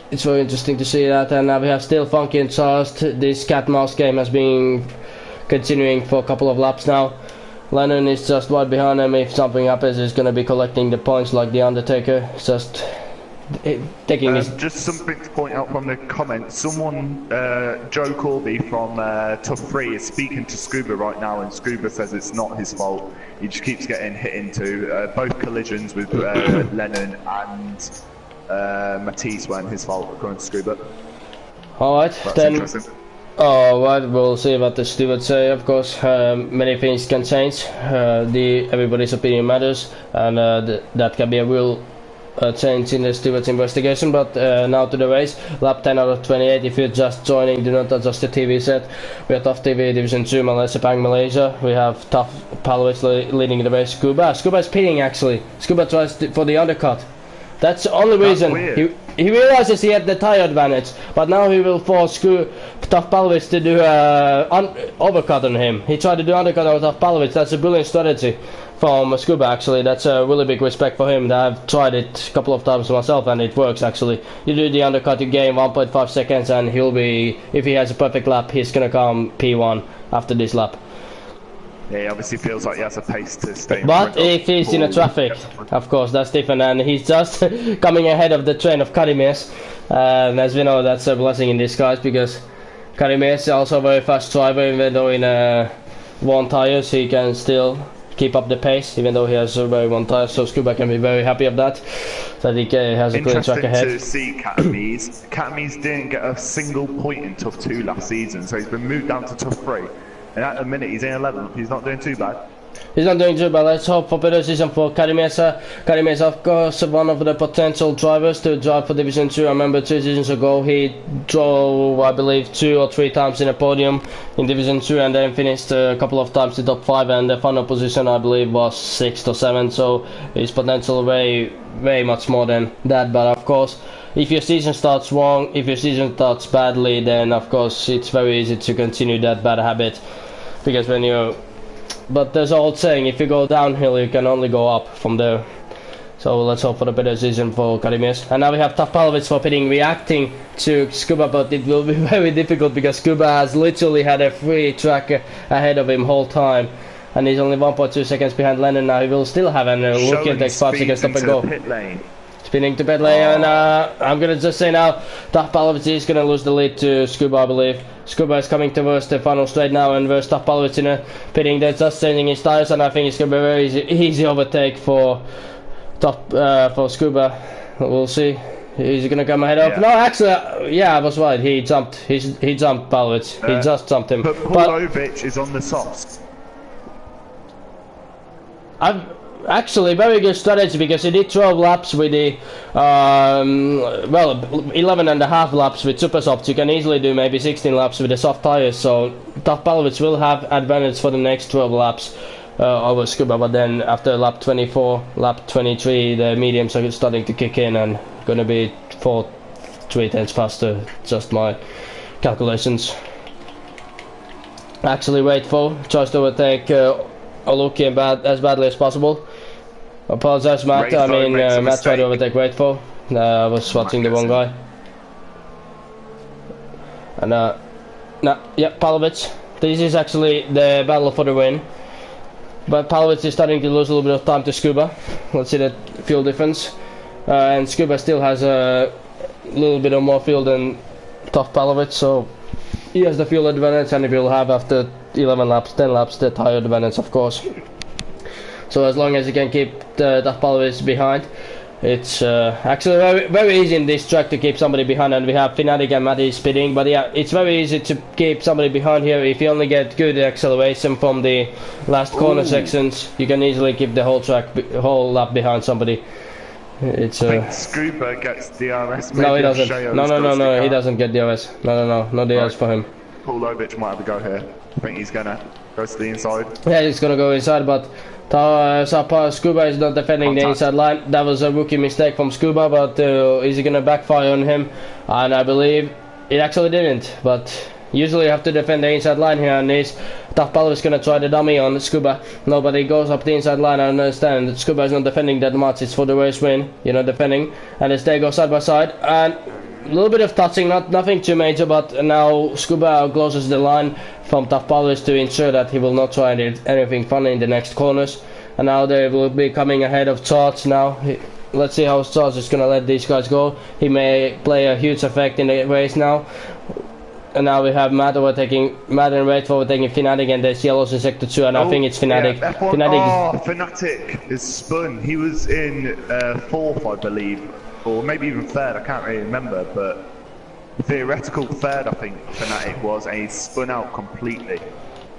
It's very interesting to see that. And now we have still Funky and Charles. This cat-mouse game has been continuing for a couple of laps now. Lennon is just right behind him. If something happens, he's going to be collecting the points like the Undertaker. Just taking his... Just something to point out from the comments. Someone, Joe Corby from TUF 3 is speaking to Scuba right now, and Scuba says it's not his fault. He just keeps getting hit into. Both collisions with Lennon and Matisse weren't his fault, according to Scuba. Alright, then... Interesting. Oh, right, we'll see what the stewards say. Of course, many things can change. Everybody's opinion matters, and that can be a real change in the stewards' investigation. But now to the race. Lap 10 out of 28. If you're just joining, do not adjust the TV set. We are TUF TV Division 2 Malaysia, Malaysia. We have TUF F1 leading the race. Scuba is pitting actually. Scuba tries for the undercut. That's the only reason. He realizes he had the tire advantage, but now he will force TUF F1 to do overcut on him. He tried to do undercut on TUF F1. That's a brilliant strategy from Scuba actually. That's a really big respect for him. I've tried it a couple of times myself and it works actually. You do the undercut, you gain 1.5 seconds, and he'll be, if he has a perfect lap, he's gonna come P1 after this lap. Yeah, he obviously feels like he has a pace to stay in But front if he's in a traffic, of course, that's different, and he's just coming ahead of the train of Karimies. And as we know, that's a blessing in disguise, because Karimies is also a very fast driver. Even though in worn tires, he can still keep up the pace, even though he has a very worn tires. So Scuba can be very happy of that he has a clean track ahead. Interesting to see Katamies. Katamies didn't get a single point in TUF 2 last season, so he's been moved down to TUF 3. And at the minute he's in 11th, he's not doing too bad. He's not doing too bad. Let's hope for better season for Karimies. Karimies, of course, one of the potential drivers to drive for Division 2. I remember 2 seasons ago he drove, I believe, 2 or 3 times in a podium in Division 2, and then finished a couple of times in top 5, and the final position I believe was 6th or 7th. So his potential way much more than that. But of course, if your season starts wrong, if your season starts badly, then of course it's very easy to continue that bad habit. Because when you, but there's an old saying, if you go downhill, you can only go up from there. So let's hope for a better season for Karimies. And now we have TUF F1 for pitting, reacting to Scuba, but it will be very difficult because Scuba has literally had a free track ahead of him whole time. And he's only 1.2 seconds behind Lennon now. He will still have an look at takes 5 seconds stop and go. Spinning to pit lane, and I'm gonna just say now, TUF F1 is gonna lose the lead to Scuba, I believe. Scuba is coming towards the final straight now, and where's TUF F1 in a pitting. They're just changing his tires, and I think it's gonna be a very easy overtake for Scuba. We'll see. He's gonna come ahead up. No, actually, yeah, I was right. He jumped. He jumped Palwitz. He just jumped him. But Pavlovic is on the softs. Actually, very good strategy, because he did 12 laps with the, 11 and a half laps with super soft. You can easily do maybe 16 laps with the soft tires, so TUF F1 will have advantage for the next 12 laps over Scuba, but then after lap 24, lap 23, the mediums are starting to kick in and gonna be 4-3 tenths faster, just my calculations. Actually, Waitful tries to overtake Oluki as badly as possible. Apologize, Matt. Matt tried to overtake Waitful. I was watching the wrong guy. And Pavlovic. This is actually the battle for the win. But Pavlovic is starting to lose a little bit of time to Scuba. Let's see the fuel difference. and Scuba still has a little bit of more fuel than TUF F1, so he has the fuel advantage, and he will have after 11 laps, 10 laps the tire advantage, of course. So as long as he can keep the TUF F1 behind, it's actually very easy in this track to keep somebody behind, and we have Fnatic and Matty speeding, but yeah, it's very easy to keep somebody behind here. If you only get good acceleration from the last corner sections, you can easily keep the whole track, whole lap behind somebody. It's I think Scuba gets DRS. Maybe no, he doesn't. No, he doesn't get DRS. No DRS for him. Paulovic might have a go here. I think he's gonna go to the inside. Yeah, he's gonna go inside, but Scuba is not defending the inside line. That was a rookie mistake from Scuba, but is it gonna backfire on him? And I believe it actually didn't. But usually you have to defend the inside line here, and this TUF F1 is gonna try the dummy on Scuba. Nobody goes up the inside line. I understand that Scuba is not defending that much. It's for the race win, you know, defending. And as they go side by side, and a little bit of touching, nothing too major, but now Scuba closes the line from TUF F1 to ensure that he will not try anything funny in the next corners. And now they will be coming ahead of Charge now. Let's see how Charge is gonna let these guys go. He may play a huge effect in the race now. And now we have Matt and Wraith overtaking Fnatic, and there's yellows in sector 2, and I think it's Fnatic. Yeah, Fnatic is spun. He was in 4th, I believe, or maybe even 3rd, I can't really remember, but theoretical 3rd, I think Fnatic was, and he spun out completely.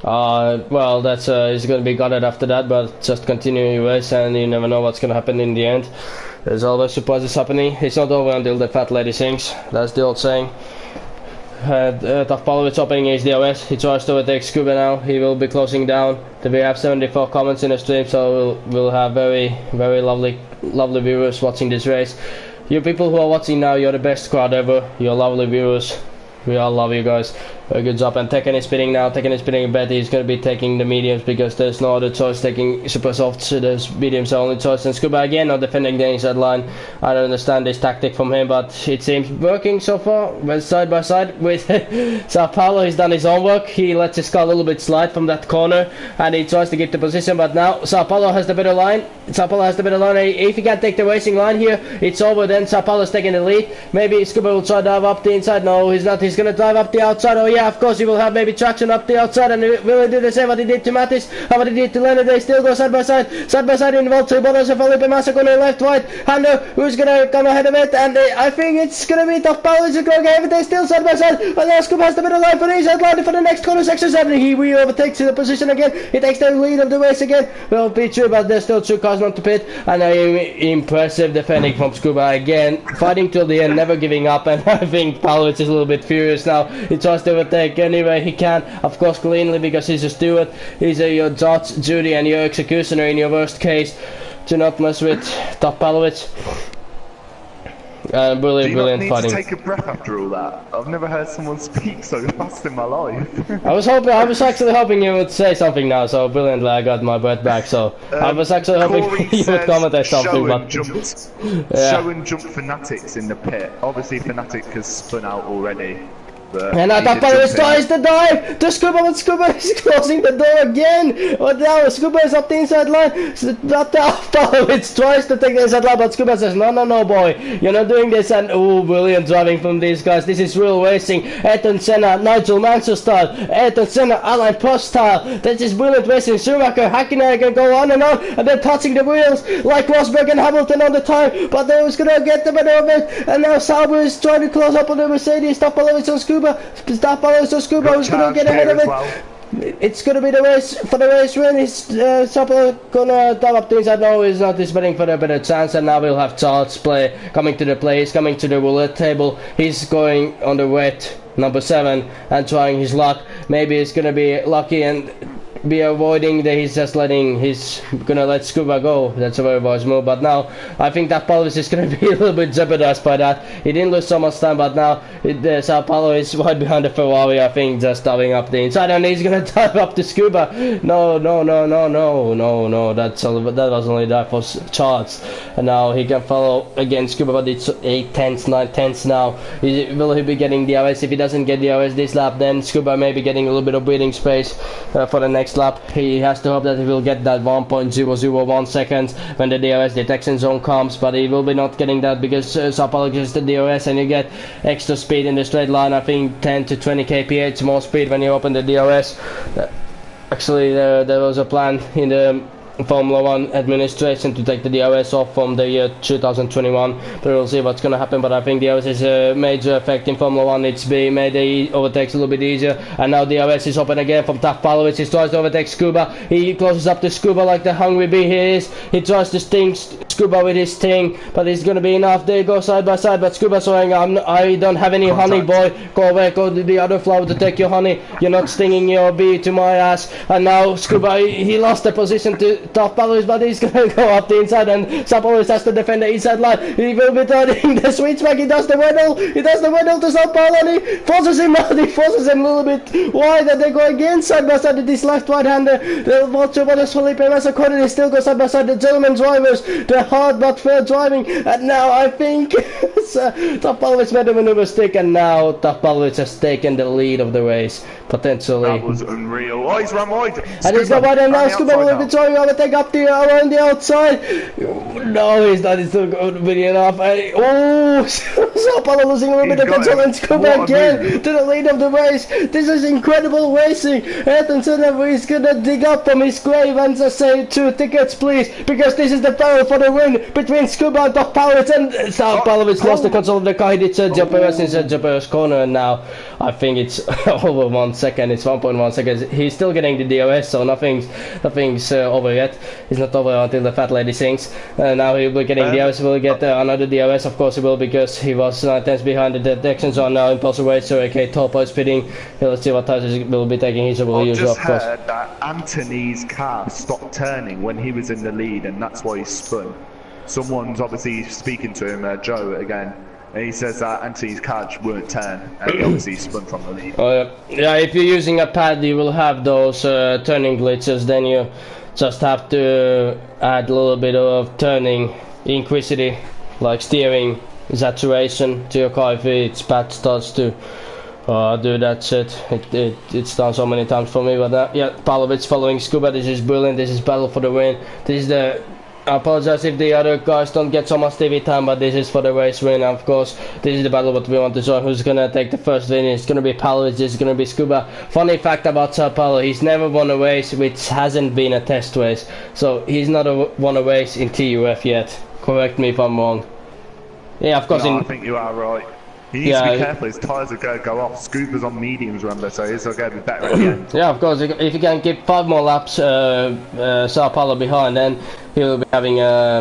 Well, that's he's going to be gutted after that, but just continue your race, and you never know what's going to happen in the end. There's always surprises happening. It's not over until the fat lady sings. That's the old saying. TUF F1 opening his DRS. He tries to overtake Scuba now. He will be closing down. We have 74 comments in the stream, so we'll have very lovely viewers watching this race. You people who are watching now, you're the best crowd ever. You're lovely viewers. We all love you guys. Very good job. And Tekken is spinning now. Tekken is spinning a bet. He's going to be taking the mediums because there's no other choice taking super softs. So there's mediums are only choice. And Scuba again not defending the inside line. I don't understand this tactic from him, but it seems working so far. Went side by side with Sao Paulo. He's done his own work. He lets his car a little bit slide from that corner, and he tries to get the position. But now Sao Paulo has the better line. Sao Paulo has the better line. If he can take the racing line here, it's over. Then Sao Paulo's taking the lead. Maybe Scuba will try to dive up the inside. No, he's not. He's going to dive up the outside. Oh yeah, of course he will have maybe traction up the outside, and will he do the same what he did to Mattis, how what he did to Leonard? They still go side by side in Valtteri Bottas and Felipe Massa going left, right hander, who's gonna come ahead of it, and I think it's gonna be TUF F1 who's gonna get everything still side by side, and now Scoop has the middle line for the inside line for the next corner section 7. He overtakes the position again. He takes the lead of the race again. Will be true, but there's still 2 cars not to pit, and impressive defending from Scuba again, fighting till the end, never giving up, and I think Paolo is a little bit furious now. He tries to overtake anyway he can, of course cleanly, because he's a steward. He's your judge, jury, and your executioner in your worst case. Do not mess with TUF F1. Brilliant fighting. To take a breath after all that? I've never heard someone speak so fast in my life. I was actually hoping you would say something now, so brilliantly I got my breath back, so I was actually hoping you would commentate something, but... Show and jump Fanatics in the pit. Obviously Fnatic has spun out already. And now TUF F1 tries to dive to Scuba, but Scuba is closing the door again. But now Scuba is up the inside line. TUF F1 tries to take the inside line, but Scuba says, no, boy, you're not doing this. And oh, brilliant driving from these guys. This is real racing. Ayrton Senna, Nigel Mansell style. Ayrton Senna, Alain Prost style. This is brilliant racing. Schumacher, Hakkinen can go on, and then touching the wheels like Rosberg and Hamilton on the time. But they was gonna get the better of it. And now Sauber is trying to close up on the Mercedes. TUF F1 on Scuba. TUF F1 Scuba who's going to get ahead of it. Well. It's going to be the race for the race win. Is Sauber going to dive up things? I know he's not. He's betting for the better chance, and now we'll have Charles coming to the play. He's coming to the roulette table. He's going on the wet number 7 and trying his luck. Maybe he's going to be lucky and be avoiding that. He's gonna let Scuba go. That's a very wise move, but now I think that Paulo is gonna be a little bit jeopardized by that. He didn't lose so much time, but now Sao Paulo is right behind the Ferrari, I think, just diving up the inside, and he's gonna dive up to Scuba. No, that was only dive for Charles, and now he can follow again Scuba, but it's 8 tenths, 9 tenths now. Will he be getting the DRS? If he doesn't get the DRS this lap, then Scuba may be getting a little bit of breathing space for the next next lap. He has to hope that he will get that 1.001 seconds when the DRS detection zone comes, but he will be not getting that because Sao Paulo gets the DRS and you get extra speed in the straight line. I think 10 to 20 kph more speed when you open the DRS. Actually, there was a plan in the Formula 1 administration to take the DRS off from the year 2021, but we'll see what's going to happen. But I think DRS is a major effect in Formula 1. It's been made the overtakes a little bit easier, and now DRS is open again from TUF F1. He tries to overtake Scuba. He closes up to Scuba like the hungry bee he is. He tries to sting Scuba with his sting, but it's going to be enough. They go side by side, but Scuba saying, I don't have any honey, boy. Go away, go to the other flower to take your honey. You're not stinging your bee to my ass. And now Scuba, he lost the position to TUF F1, but he's going to go up the inside, and Sao Paulo has to defend the inside line. He will be turning the switchback. He does the windle. He does the windle to Sao Paulo, and he forces him out. He forces him a little bit wide, and they go again side by side with this left right-hander. The Walter Bottas, Felipe Massa, they still go side by side. The German drivers, the hard but fair driving, and now I think TUF F1 made a maneuver mistake, and now TUF F1 has taken the lead of the race, potentially. That was unreal. Oh, he's run wide. And he's got wide, and now Scuba will be trying to overtake up the around the outside. No, he's not. He's still good enough. Oh, Sao Paulo losing a little bit of control, and Scuba again to the lead of the race. This is incredible racing. Ayrton Senna is gonna dig up from his grave and just say 2 tickets, please, because this is the battle for the win between Scuba and TUF F1, and Sao Paulo lost the control of the car. He did Sergio Perez in Sergio Perez corner, and now I think it's over 1 second. It's 1.1 seconds. He's still getting the DRS, so nothing's over yet. It's not over until the fat lady sings. Now he will be getting DRS. He will get another DRS, of course he will, because he was 9 tenths behind the detection zone. Now impulsive racer, okay, Topo is pitting. Let's see what tires he will be taking. He's a real user, of course. I just heard that Anthony's car stopped turning when he was in the lead, and that's why he spun. Someone's obviously speaking to him, Joe again, and he says that Anthony's car won't turn, and he obviously spun from the lead. Yeah, if you're using a pad, you will have those turning glitches. Then you just have to add a little bit of turning inquisity, like steering saturation to your car if its pad starts to do that shit. It's done so many times for me, but yeah, Pavlovich following Scuba. This is brilliant. This is battle for the win. This is the... I apologize if the other guys don't get so much TV time, but this is for the race win. Of course, this is the battle what we want to show. Who's gonna take the first win? It's gonna be Pavlovich. This is gonna be Scuba. Funny fact about Sao Paulo, he's never won a race which hasn't been a test race. So he's not won a race in TUF yet. Correct me if I'm wrong. Yeah, of course. No, I think you are right. He needs to be careful, his tyres are going to go off. Scuba's on mediums, remember, so he's going to be better at the end. Yeah, of course, if he can keep 5 more laps Sao Paulo behind, then he'll be having a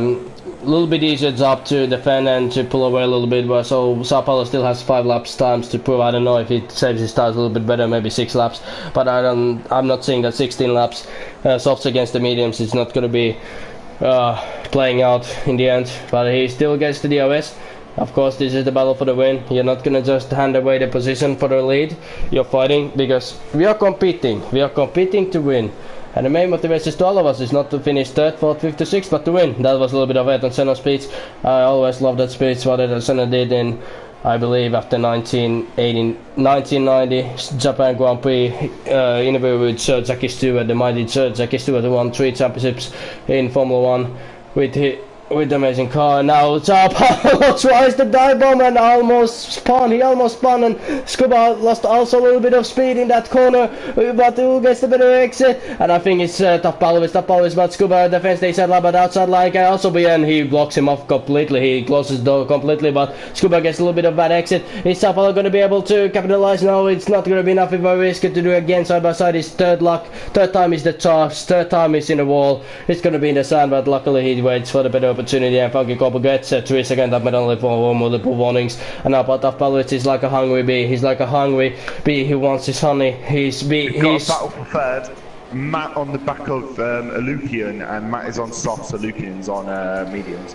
little bit easier job to defend and to pull away a little bit. So Sao Paulo still has 5 laps times to prove. I don't know if he saves his tyres a little bit better, maybe 6 laps, but I'm not saying that 16 laps softs against the mediums is not going to be playing out in the end, but he still gets the DRS. Of course, this is the battle for the win. You're not gonna just hand away the position for the lead. You're fighting because we are competing. We are competing to win. And the main motivation to all of us is not to finish 3rd, 4th, 5th, or 6th, but to win. That was a little bit of Ayrton Senna's speech. I always loved that speech, what Ayrton Senna did in, I believe, after 1990 Japan Grand Prix interview with Sir Jackie Stewart, the mighty Sir Jackie Stewart, who won 3 championships in Formula 1 with the amazing car. Now Sao Paulo tries the dive bomb and almost spun. He almost spun, and Scuba lost also a little bit of speed in that corner, but who gets the better exit? And I think it's TUF F1, but Scuba defends the inside line, but outside line can also be, and he blocks him off completely. He closes the door completely, but Scuba gets a little bit of bad exit. Is Sao Paulo going to be able to capitalize? No, it's not going to be enough if I risk it to do again side by side. His third time is the charge, 3rd time is in the wall. It's going to be in the sand, but luckily he waits for the better opportunity, and Funky Copper gets 3 seconds up penalty for multiple warnings. And now TUF F1 is like a hungry bee. He's like a hungry bee who wants his honey. He's got a battle for 3rd. Matt on the back of Alukian, and Matt is on softs, Alukian's on mediums.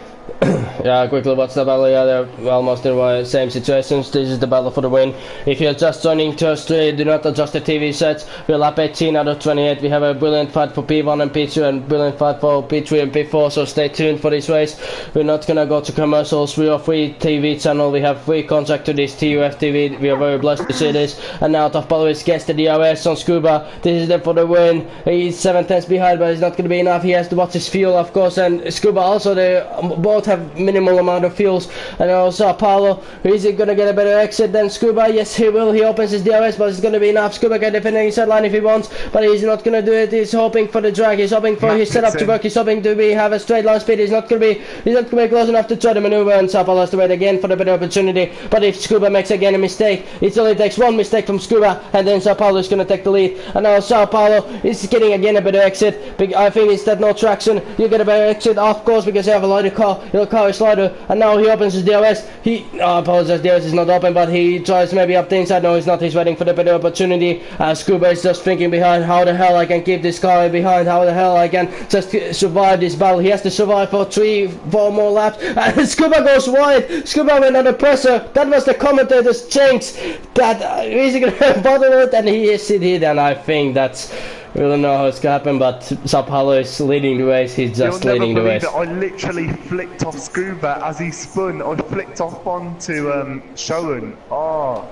Yeah, quickly what's the battle? Yeah, they're almost in the same situations. This is the battle for the win. If you're just joining to us today, do not adjust the TV sets. We're lap 18 out of 28. We have a brilliant fight for P1 and P2 and brilliant fight for P3 and P4, so stay tuned for this race. We're not gonna go to commercials. We are free TV channel. We have free contract to this TUF TV. We are very blessed to see this. And now TUF F1 gets the DRS on Scuba. This is them for the win. He's 7 tenths behind, but it's not gonna be enough. He has to watch his fuel, of course, and Scuba also. They both have minimal amount of fuels. And also Paulo, is he gonna get a better exit than Scuba? Yes, he will. He opens his DRS, but it's gonna be enough. Scuba can defend his line if he wants, but he's not gonna do it. He's hoping for the drag. He's hoping for his setup to work. He's hoping to have a straight line speed. He's not gonna be close enough to try the maneuver, and Sao Paulo has to wait again for the better opportunity. But if Scuba makes again a mistake, it only takes one mistake from Scuba, and then Sao Paulo is gonna take the lead. And now Sao Paulo is getting again a better exit. I think it's that no traction. You get a better exit, of course, because you have a lighter car. Your car is lighter, and now he opens his DRS. I apologize, DRS is not open, but he tries maybe up the inside. No, he's not. He's waiting for the better opportunity. Scuba is just thinking behind, how the hell I can keep this car behind, how the hell I can just survive this battle. He has to survive for 3-4 more laps, and Scuba goes wide. Scuba went under pressure. That was the commentator's jinx. That is gonna bother it, and he did, and I think that's, we don't know how it's gonna happen, but Sao Paulo is leading the race. He's just leading the race. I literally flicked off Scuba as he spun. I flicked off onto Showen. Oh,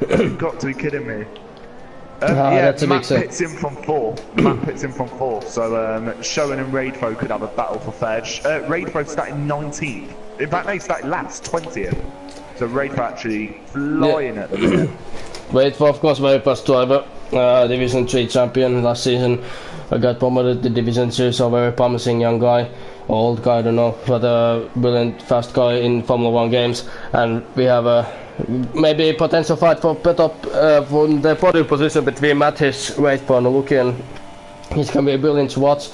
you've got to be kidding me. Yeah, that's a Matt big pits in from 4. Matt pits in from 4. So Showen and Raidfo could have a battle for third. Raidfo started 19th. In fact, they started last, 20th. So Raidfo actually flying at the minute. Raidfo, of course, very fast driver. Division 3 champion last season. I got promoted to Division 2, so very promising young guy. Old guy, I don't know, but a brilliant fast guy in Formula 1 games. And we have a maybe a potential fight for top from the podium position between Mattis, Raidfo and Luki, and he's gonna be brilliant to watch.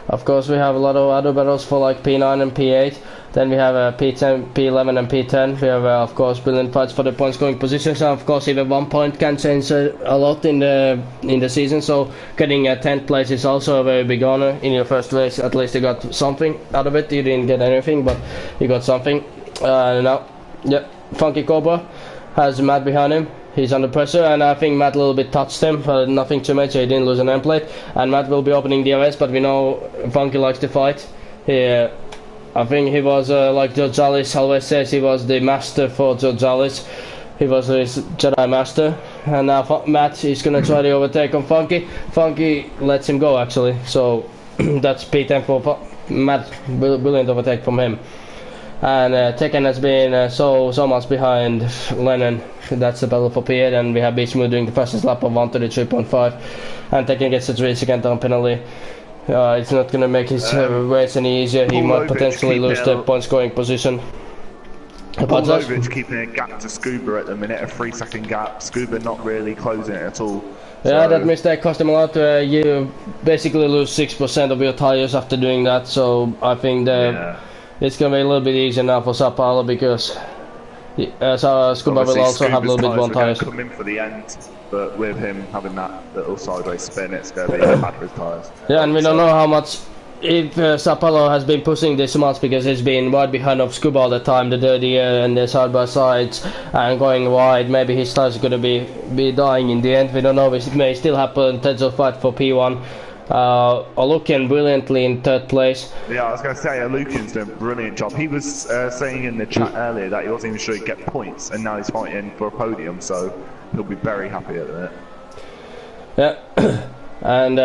Of course, we have a lot of other battles for like P9 and P8. Then we have P10, P11 and P10. We have of course brilliant fights for the points scoring positions. And of course, even 1 point can change a lot in the season. So getting a 10th place is also a very big honor in your first race. At least you got something out of it. You didn't get anything, but you got something. Now, yeah, Funky Cobra has Matt behind him. He's under pressure, and I think Matt a little bit touched him, but nothing too much. He didn't lose an end plate, and Matt will be opening DRS. But we know Funky likes to fight. I think he was like George Alice always says, he was the master for George Alice. He was his Jedi master, and now Matt is gonna try the overtake on Funky. Funky lets him go actually, so that's P10 for Matt. Brilliant overtake from him. And Tekken has been so much behind Lennon. That's the battle for P8, and we have Beach Mood doing the fastest lap of 1:33.5, and Tekken gets a 3-second time penalty. It's not gonna make his race any easier. He might potentially lose the point scoring position. Pavlovich keeping a gap to Scuba at the minute, a 3-second gap. Scuba not really closing it at all. Yeah, that mistake cost him a lot. You basically lose 6% of your tires after doing that, so I think it's gonna be a little bit easier now for Sao Paulo, because Scuba will also have a little bit more tires. Come in for the end, but with him having that little sideways spin, it's going to be bad with tires. Yeah, and we don't know how much, if Sao Paulo has been pushing this much, because he's been right behind of Scuba all the time, the dirty air and the side by sides and going wide. Maybe his tires are going to be dying in the end. We don't know. It may still have potential fight for P1. Olukin brilliantly in 3rd place. Yeah, I was going to say, Olukin's doing a brilliant job. He was saying in the chat earlier that he wasn't even sure he'd get points, and now he's fighting for a podium, so he'll be very happy at that. Yeah, and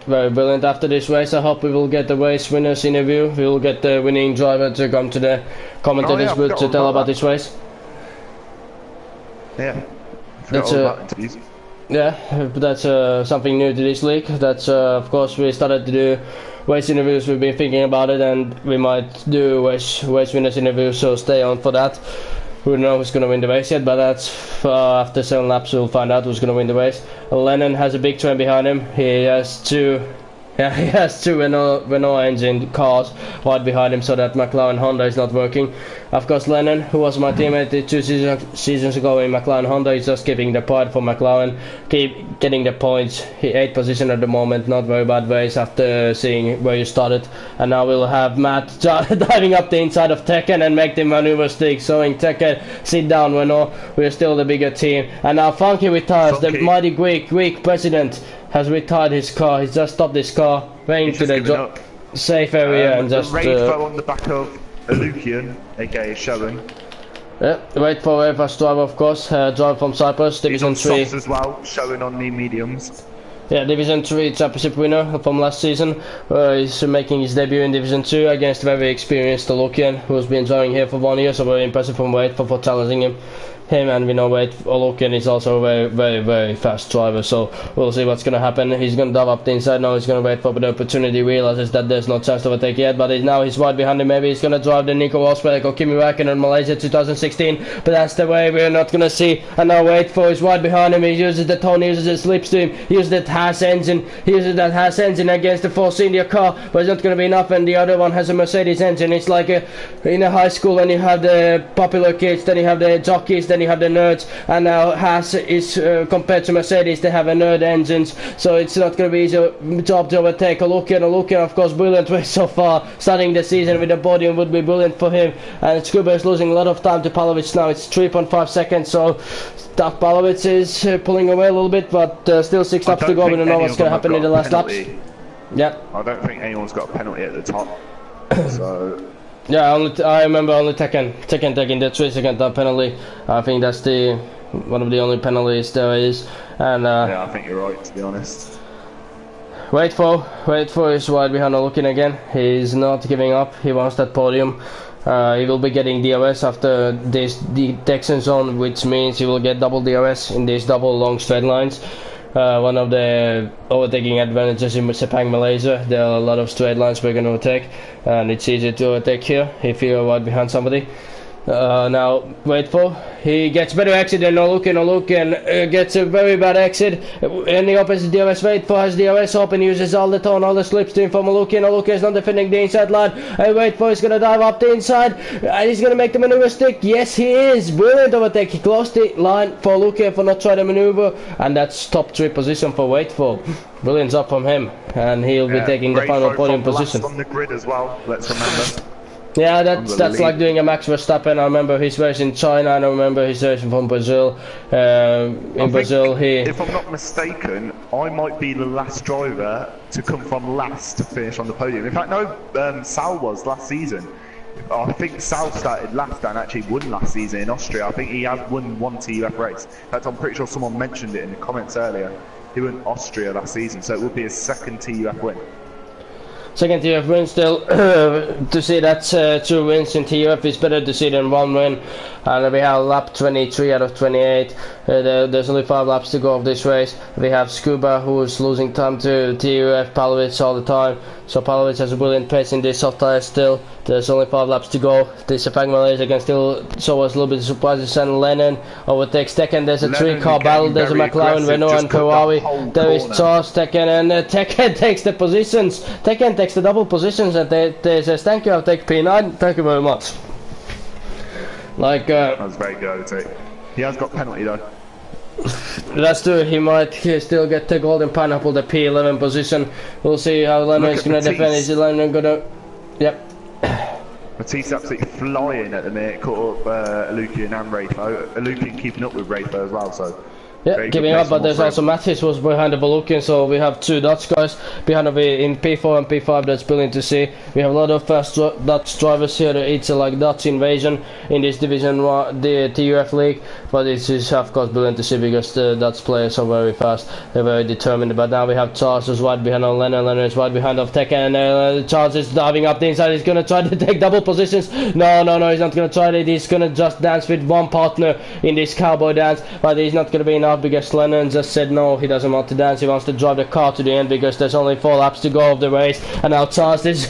very brilliant after this race. I hope we will get the race winners interview. We will get the winning driver to come to the commentators booth to tell about this race. Yeah, that's yeah, that's something new to this league. That's of course we started to do race interviews. We've been thinking about it, and we might do race winners interviews. So stay on for that. We don't know who's going to win the race yet, but that's after 7 laps we'll find out who's going to win the race. Lennon has a big train behind him. He has 2 Yeah, he has two Renault engine cars right behind him, so that McLaren Honda is not working. Of course, Lennon, who was my teammate 2 seasons ago in McLaren Honda, is just keeping the pride for McLaren, keep getting the points. He 8th position at the moment, not very bad race after seeing where you started. And now we'll have Matt diving up the inside of Tekken and make the maneuver stick, showing Tekken, sit down Renault, we're still the bigger team. And now Funky retires, the mighty Greek president has retired his car. He's just stopped his car, went into the safe area and just... raid throw on the back of Lukian, aka Sharon. Yeah, wait for a fast driver, of course, driver from Cyprus, Division 3. As well, showing on the mediums. Yeah, Division 3 championship winner from last season. He's making his debut in Division 2 against very experienced Lukian, who's been driving here for 1 year, so very impressive from Wade for challenging him. And we know Wade Olukian is also a very fast driver, so we'll see what's gonna happen. He's gonna dive up the inside now, he's gonna wait for the opportunity, realizes that there's no chance to overtake yet, but now he's right behind him. Maybe he's gonna drive the Nico Rosberg or Kimi Räikkönen in Malaysia 2016, but that's the way we're not gonna see. And now wait for is right behind him, he uses the tone, he uses the slipstream, he uses that Haas engine, against the Force India car, but it's not gonna be enough, and the other one has a Mercedes engine. It's like in a high school when you have the popular kids, then you have the jockeys, then you have the nerds, and now Haas is compared to Mercedes, they have a nerd engines, so it's not going to be easy job to overtake Olukian, of course, brilliant race so far, starting the season with the podium would be brilliant for him. And Scuba is losing a lot of time to Palovic now, it's 3.5 seconds, so TUF Palovic is pulling away a little bit, but still 6 laps to go. We don't know what's going to happen in the last laps. Yeah, I don't think anyone's got a penalty at the top, so... Yeah, I remember only Tekken taking the 3-second penalty. I think that's one of the only penalties there is. And yeah, I think you're right, to be honest. Wait for is right behind looking again. He's not giving up. He wants that podium. He will be getting DRS after this detection zone, which means he will get double DRS in these double long straight lines. One of the overtaking advantages in Sepang, Malaysia, there are a lot of straight lines we're going to overtake, and it's easy to overtake here if you're right behind somebody. Now wait for, he gets better exit than Olukian gets a very bad exit, and the opposite DRS. Wait for has DRS open, uses all the tone, all the slipstream from Olukian is not defending the inside line, and wait for is going to dive up the inside, and he's going to make the maneuver stick. Yes, he is, brilliant overtake, he closed the line for Olukian for not trying to maneuver, and that's top 3 position for wait for. Brilliant job from him, and he'll be taking the final podium position. On the grid as well, let's remember. Yeah, that's like doing a Max Verstappen. I remember his race in China, and I remember his race from Brazil. In Brazil, if I'm not mistaken, I might be the last driver to come from last to finish on the podium. In fact, no, Sal was last season. I think Sal started last and actually won last season in Austria. I think he has won 1 TUF race. In fact, I'm pretty sure someone mentioned it in the comments earlier. He won Austria last season, so it would be his 2nd TUF win. Second TUF win still. To see that 2 wins in TUF is better to see than 1 win. And we have lap 23 out of 28. There's only 5 laps to go of this race. We have Scuba, who is losing time to TUF Palovic all the time. So Palovic has a brilliant pace in this soft tire still. There's only 5 laps to go. The Sepang Malaysia can still show us a little bit of surprises. And Lennon overtakes Tekken. There's a 3-car battle. There's a McLaren, Renault and Ferrari. There is Charles, Tekken, and Tekken takes the positions. Tekken takes the double positions, and they says thank you, I'll take P9. Thank you very much. Like that was very good, I'd say. He has got penalty though. That's true, he might still get the golden pineapple, the P11 position. We'll see how Lennon is going to defend. Is Lennon going to... Yep. Matisse absolutely flying at the minute, caught up Lukian and Rafo. Lukian keeping up with Rafo as well, so... Yeah, giving up, but there's also Mattis was behind the Volukian, so we have 2 Dutch guys behind in P4 and P5. That's brilliant to see. We have a lot of fast Dutch drivers here. It's like Dutch invasion in this Division 1, the TUF League, but it is of course brilliant to see because the Dutch players are very fast, they're very determined. But now we have Charles is right behind on Lennon is right behind of Tekken, and Charles is diving up the inside. He's gonna try to take double positions. No, he's not gonna try it. He's gonna just dance with 1 partner in this cowboy dance, but he's not gonna be enough. off because Lennon just said no, he doesn't want to dance, he wants to drive the car to the end because there's only 4 laps to go of the race. And now Charles is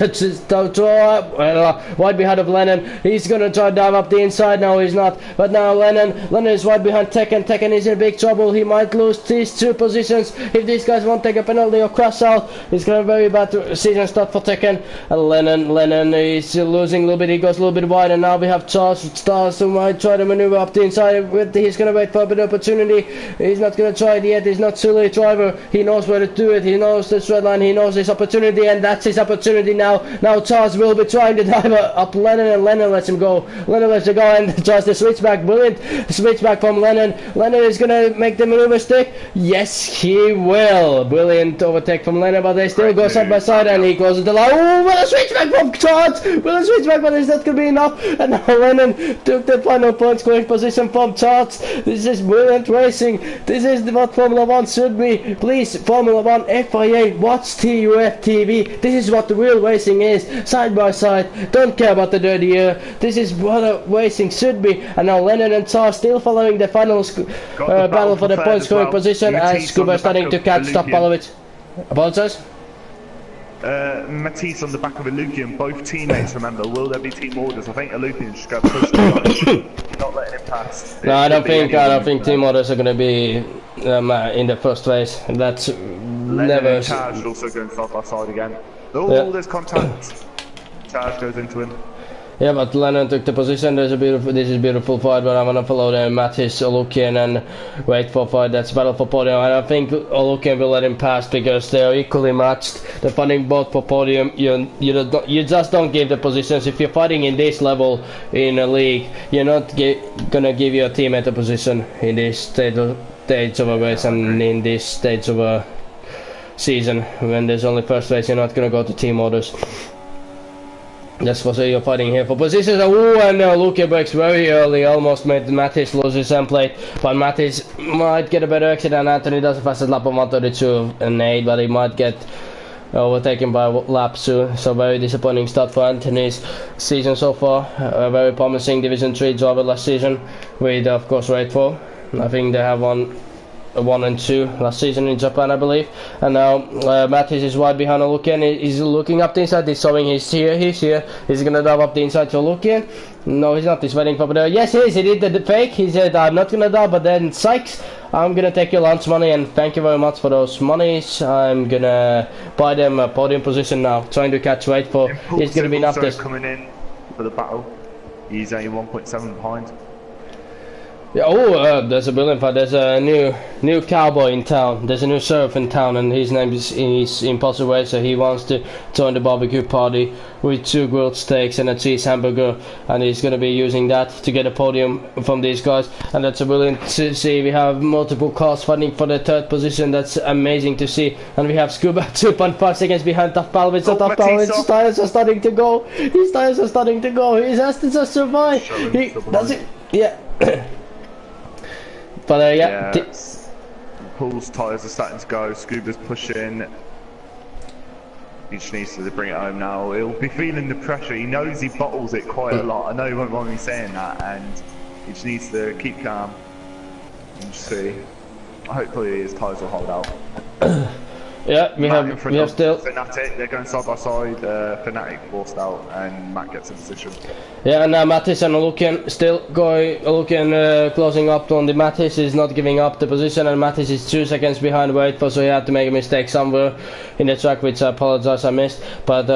wide behind of Lennon. He's gonna try to dive up the inside. No, he's not. But now Lennon is right behind Tekken. Tekken is in big trouble. He might lose these 2 positions if these guys won't take a penalty or crash out. It's gonna be a very bad season start for Tekken. And Lennon is losing a little bit. He goes a little bit wide, and now we have Charles who might try to maneuver up the inside. He's gonna wait for a bit of opportunity. He's not gonna try it yet. He's not silly driver. He knows where to do it. He knows the straight line. He knows his opportunity, and that's his opportunity now. Now Charles will be trying to dive up Lennon, and Lennon lets him go. Lennon lets him go and tries to switch back. Brilliant switch back from Lennon. Lennon is gonna make the maneuver stick. Yes, he will. Brilliant overtake from Lennon, but they still go side by side, and he closes the line. Oh, will a switch back from Charles. Will a switch back, but is that gonna be enough? And now Lennon took the final point scoring position from Charles. This is brilliant racing. This is what Formula 1 should be. Please, Formula 1, FIA, watch TUF TV. This is what the real racing is. Side by side. Don't care about the dirty air. This is what a racing should be. And now Lennon and Charles still following the final battle for the point scoring position as Scuba starting to catch Topalovic. Apologise? Matisse on the back of Ilukian, both teammates, remember. Will there be team orders? I think Ilukian just got pushed not letting him pass. No, I don't think team orders are going to be in the first race. That's never... Charge also going side by side again. Oh, there's contact. Charge goes into him. Yeah, but Lennon took the position. This is beautiful fight, but I'm gonna follow the Mattis, Olukian, and wait for fight. That's battle for podium. And I think Olukian will let him pass because they are equally matched. They're fighting both for podium. You just don't give the positions. If you're fighting in this level in a league, you're not gonna give your teammate a position in this stage of a race and in this stage of a season. When there's only first race, you're not gonna go to team orders. That's for sure. You're fighting here for positions. Oh, and Luke breaks very early, almost made Mattis lose his template. But Mattis might get a better exit, and Anthony does a fastest lap of 1:32 and 8, but he might get overtaken by lap 2. So very disappointing start for Anthony's season so far. A very promising Division 3 driver last season, with of course Raid 4. I think they have won 1 and 2 last season in Japan, I believe. And now Mattis is right behind Lukian. He's looking up the inside. He's showing he's here. He's gonna dive up the inside to Lukian. No, he's not. He's waiting for the... Yes, he is. He did the fake. He said, I'm not gonna dive, but then Sykes, I'm gonna take your lunch money, and thank you very much for those monies. I'm gonna buy them a podium position now, trying to catch Raid 4. He's gonna be enough this. Coming in for the battle. He's only 1.7 behind. Yeah, there's a brilliant fight. There's a new cowboy in town. There's a new sheriff in town, and his name is Impulsive Racer. He wants to join the barbecue party with 2 grilled steaks and a cheese hamburger, and he's going to be using that to get a podium from these guys. And that's a brilliant to see. We have multiple cars fighting for the 3rd position. That's amazing to see. And we have Scuba 2.5 seconds behind Tough Palvich. So Tough Palvich's tires are starting to go. His tires are starting to go. He has to just survive. He does it. Yeah. But yeah. Paul's tyres are starting to go. Scuba's pushing. He just needs to bring it home now. He'll be feeling the pressure. He knows he bottles it quite a lot. I know he won't mind me saying that, and he just needs to keep calm and just see. Hopefully his tyres will hold out. Yeah, we have still Fnatic, they're going side by side. Fnatic forced out, and Matt gets a position. Yeah, and Mattis and Lukian still going. Lukian closing up on the Mattis, is not giving up the position, and Mattis is 2 seconds behind Wade, so he had to make a mistake somewhere in the track, which I apologize I missed. But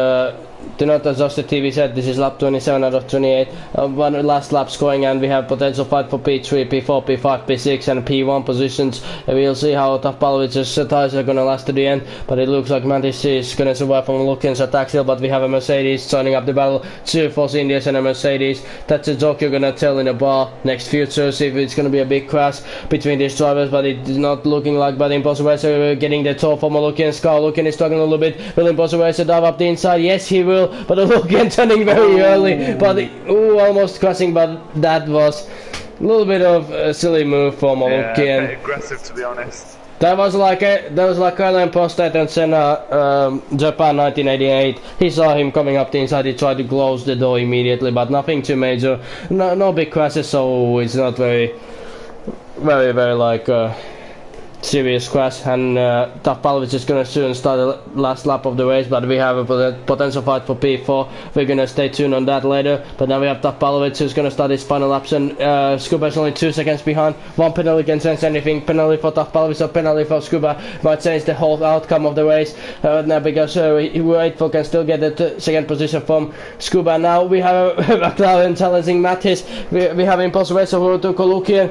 do not adjust the TV set. This is lap 27 out of 28. One last lap scoring, and we have potential fight for P3, P4, P5, P6, and P1 positions. We'll see how Tough Palovic's tires are gonna last to the end. But it looks like Mattis is gonna survive from Lukian's attack still. But we have a Mercedes joining up the battle. 2 Force Indians and a Mercedes. That's a joke you're gonna tell in a bar next future. See if it's gonna be a big crash between these drivers. But it's not looking like. But Impossible Racer getting the toll from Lukian's car. Lukian is struggling a little bit. Will Impossible Racer dive up the inside? Yes, he will. But Lukian turning very early. But almost crashing. But that was a little bit of a silly move from Lukian. Yeah, a bit aggressive, to be honest. That was like Alain Prost and Senna, Japan 1988. He saw him coming up the inside. He tried to close the door immediately, but nothing too major. No big crashes, so it's not very like serious crash, and TUF F1 is gonna soon start the last lap of the race, but we have a potential fight for P4. We're gonna stay tuned on that later, but now we have TUF F1 who's gonna start his final laps, and Scuba's only 2 seconds behind. One penalty can change anything. Penalty for TUF F1 or penalty for Scuba might change the whole outcome of the race, now because Rightful can still get the second position from Scuba. Now we have McLaren challenging Mattis. We have Impulse Racer who took a look here,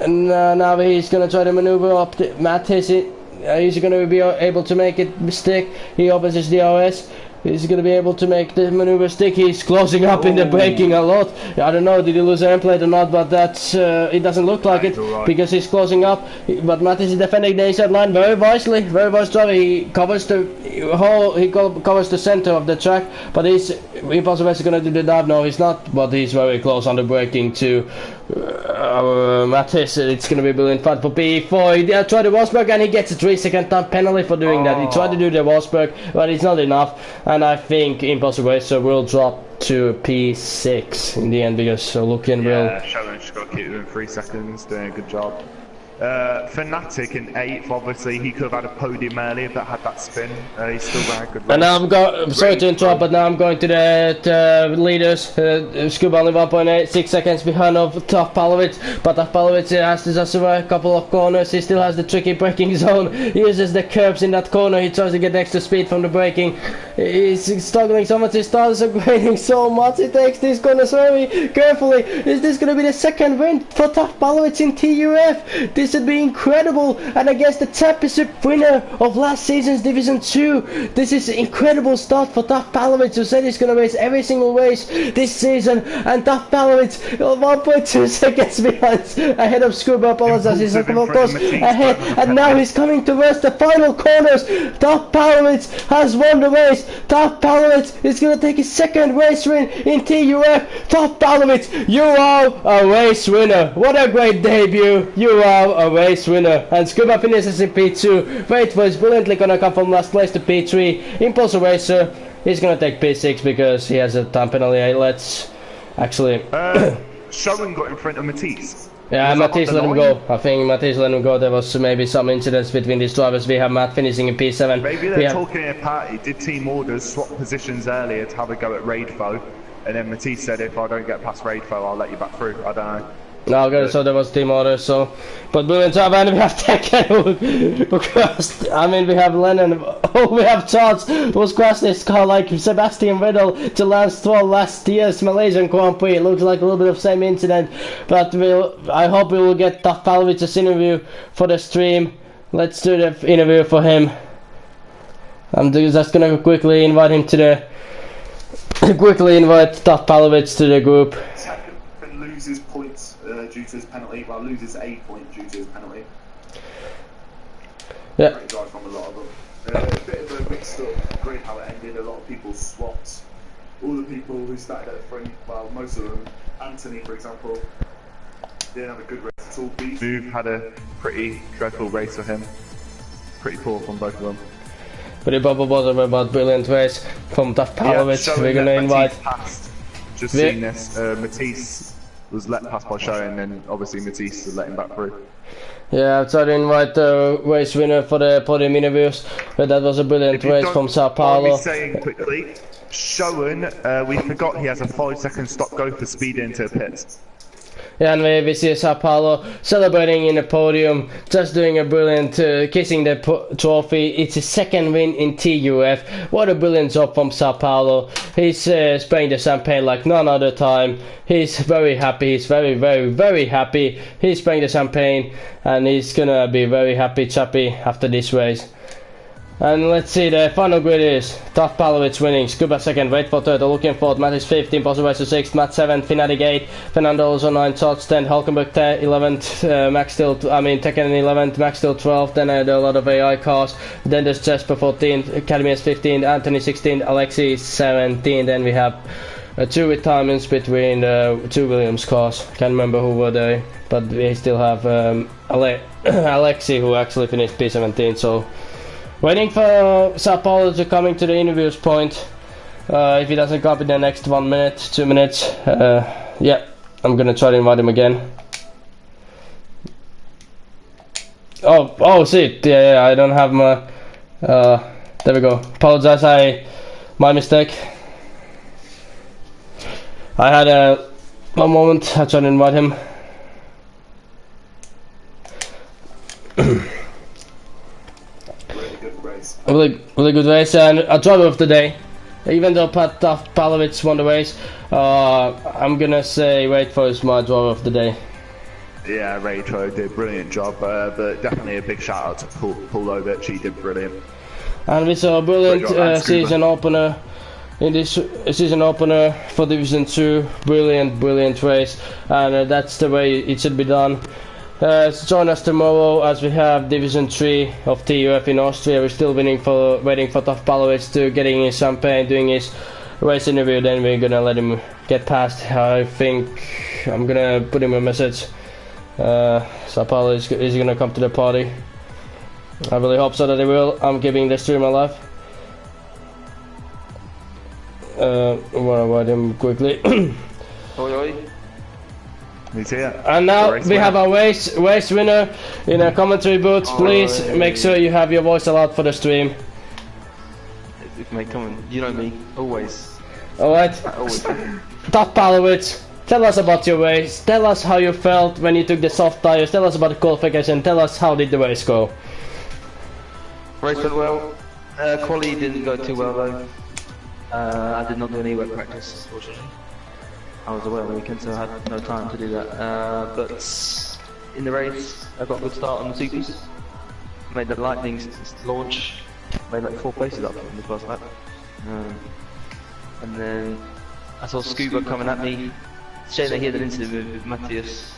and now he's gonna try to maneuver up Mattis. He's going to be able to make it stick. He opens his DRS. He's going to be able to make the maneuver stick. He's closing up in the braking a lot. I don't know, did he lose an end plate or not, but that's it doesn't look like it because he's closing up. But Mattis is defending the inside line very wisely, very wise job. He covers the whole, covers the center of the track, but he's Impulse is going to do the dive. No, he's not, but he's very close on the braking to Mattis. It's going to be a brilliant fight for P4. He tried the Wolfsburg and he gets a 3-second time penalty for doing that. He tried to do the Wolfsburg, but it's not enough. And I think Impulse Racer will drop to P6 in the end because Lukian will. Yeah, Sheldon's just got to keep him in 3 seconds, doing a good job. Fnatic in 8th, obviously he could have had a podium earlier but had that spin. He's still ran a good race. And now I'm sorry to interrupt, but now I'm going to the leaders. Scuba only 1.8, 6 seconds behind of TUF F1, but TUF F1 has to just survive a couple of corners. He still has the tricky braking zone. He uses the curbs in that corner. He tries to get extra speed from the braking. He's struggling so much. His stars are grading so much. He takes these corners very carefully. Is this going to be the second win for TUF F1 in TUF? This would be incredible, and against the championship winner of last season's Division 2. This is incredible start for TUF F1, who said he's going to race every single race this season, and TUF F1 1.2 seconds behind, ahead of Scuba. Apologizes, he's of course ahead, and now he's coming towards the final corners. TUF F1 has won the race. TUF F1 is going to take his second race win in TUF. TUF F1, you are a race winner. What a great debut. You are a race winner. And Scuba finishes in P2. Rightful is brilliantly gonna come from last place to P3. Impulse Racer, he's gonna take P6 because he has a time penalty. Let's actually Showen got in front of Matisse. Yeah, Matisse let him go. I think Matisse let him go. There was maybe some incidents between these drivers. We have Matt finishing in P7. Maybe they're talking in a party. Did team orders swap positions earlier to have a go at Raidfo, and then Matisse said, if I don't get past Raidfo, I'll let you back through. I don't know. No, okay, so there was team order, so, but brilliant job, and we have Tekken who crashed. I mean, we have Lennon, we have Charles who was crashed this car like Sebastian Vettel to Lance Stroll last year's Malaysian Grand Prix. It looks like a little bit of same incident, but I hope we will get TUF F1's interview for the stream. Let's do the interview for him. I'm just gonna quickly invite him to the, TUF F1 to the group. Loses points due to his penalty, well, loses a point due to his penalty. Yeah. Great drive from a lot of them. A bit of a mixed up grid how it ended. A lot of people swapped. All the people who started at the front, well, most of them, Anthony for example, didn't have a good race at all. Move had a pretty dreadful race for him. Pretty poor from both of them. Pretty bubble bottom about brilliant race from TUF F1. We're gonna invite. Just seen this, Matisse was let pass by Showen, and obviously Matisse let him back through. Yeah, I've tried to invite the race winner for the podium interviews, but that was a brilliant race from Sao Paulo. I'll be saying quickly, Showen, we forgot he has a 5-second stop go for speed into pits. Yeah, and we see Sao Paulo celebrating in the podium, just doing a brilliant, kissing the trophy. It's his second win in TUF. What a brilliant job from Sao Paulo. He's spraying the champagne like none other time. He's very happy. He's very, very, very happy. He's spraying the champagne, and he's gonna be very happy, chappy after this race. And let's see, the final grid is TUF F1 winning, Scuba second, Rightful third, Lukian fourth, Mattis 15, Impulse Racer 6, Matt 7, Fnatic 8, Fernando also 9, Charles 10, Hulkenberg 10, 11th, Max still, Tekken 11th, Max still 12th, then I had a lot of AI cars, then there's Jesper 14, Academy is 15, Anthony 16, Alexi 17, then we have 2 retirements between 2 Williams cars, can't remember who were they, but we still have Alexi who actually finished P17, so waiting for Sao Paulo to coming to the interviews point. If he doesn't come in the next 1 minute, 2 minutes, yeah, I'm gonna try to invite him again. Oh shit, yeah, I don't have my, there we go. Apologize, my mistake. I had one moment, I tried to invite him. Really good race, and a driver of the day. Even though TUF F1 won the race, I'm gonna say Raytro is my driver of the day. Yeah, Raytro did a brilliant job, but definitely a big shout out to Paulovic, he did brilliant. And we saw a brilliant season opener in this season opener for Division 2. Brilliant race, and that's the way it should be done. Join us tomorrow as we have Division 3 of TUF in Austria. We're still waiting for TUF F1 to getting his champagne, doing his race interview. Then we're gonna let him get past. I think I'm gonna put him a message. So Paulo is gonna come to the party. I really hope so that he will. I'm giving the stream a live. I wanna invite him quickly. Oi. He's here. And now we have a race winner in a commentary booth. Please make sure you have your voice allowed for the stream. Mate, come on, you know me, always. Alright. TUF F1, tell us about your race. Tell us how you felt when you took the soft tires. Tell us about the qualification. Tell us how did the race go. Race went well. Quali didn't go too well though. I did not do any wet practice, unfortunately. I was away on the weekend, so I had no time to do that. But in the race, I got a good start on the supers. Made the lightning launch. Made like 4 places up in the first lap. And then I saw Scuba coming at me. Shame they had an incident with Matthias.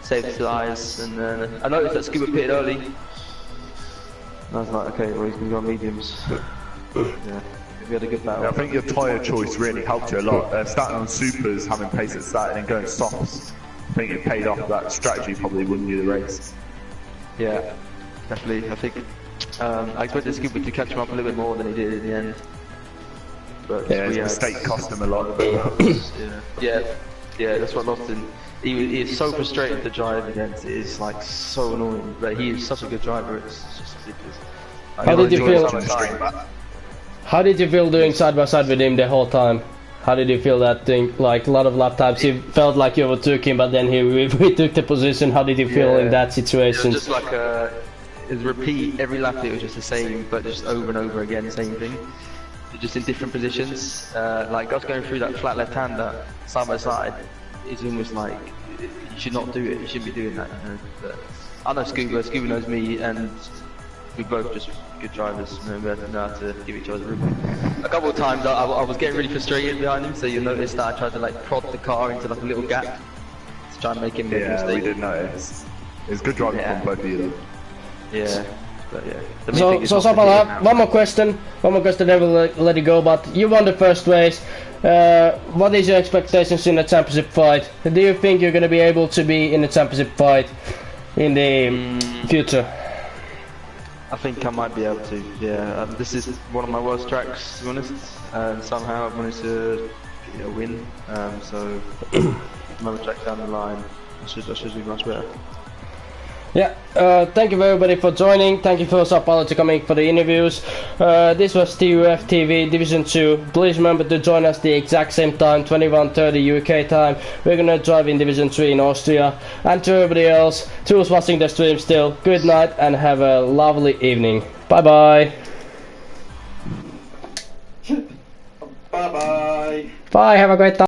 Saved his eyes, and then I noticed that Scuba pitted early. And I was like, okay, well he's gonna go on mediums. Yeah. We had a good battle. Yeah, I think your tyre choice really helped you a lot. Starting on supers, having pace at start, and then going softs. I think it paid off. That strategy probably won you the race. Yeah, definitely. I think I expected Scuba to catch him up a little bit more than he did in the end. But yeah, his mistake cost him a lot. yeah, that's what lost him. He is so frustrating to drive against. It is like so annoying. But he is such a good driver. It's just ridiculous. How did you feel? How did you feel doing side by side with him the whole time? How did you feel that thing? Like a lot of lap times, you felt like you overtook him, but then he retook the position. How did you feel in that situation? It was just like it was repeat every lap. It was just the same, but just over and over again, same thing. Just in different positions. Like us going through that flat left-hander side by side is almost like you should not do it. You shouldn't be doing that. You know? But I know Scuba. Scuba knows me, and we both just good drivers, and we know how to give each other room. A couple of times I was getting really frustrated behind him, so you'll notice that I tried to like prod the car into like a little gap to try and make him make a mistake. We did notice. It's good driving from both of you though. Yeah, but yeah. So Sapala, one more question, then we'll let it go, but you won the first race. What is your expectations in the championship fight? Do you think you're going to be able to be in the championship fight in the future? I think I might be able to, yeah. This is one of my worst tracks, to be honest, and somehow I've managed to get a win. So another track down the line, I should be much better. Yeah, thank you everybody for joining. Thank you for Sapala coming for the interviews. This was TUF TV Division 2. Please remember to join us the exact same time, 21:30 UK time. We're gonna drive in Division 3 in Austria. And to everybody else, who's watching the stream still, good night and have a lovely evening. Bye bye. Bye bye. Bye, have a great time.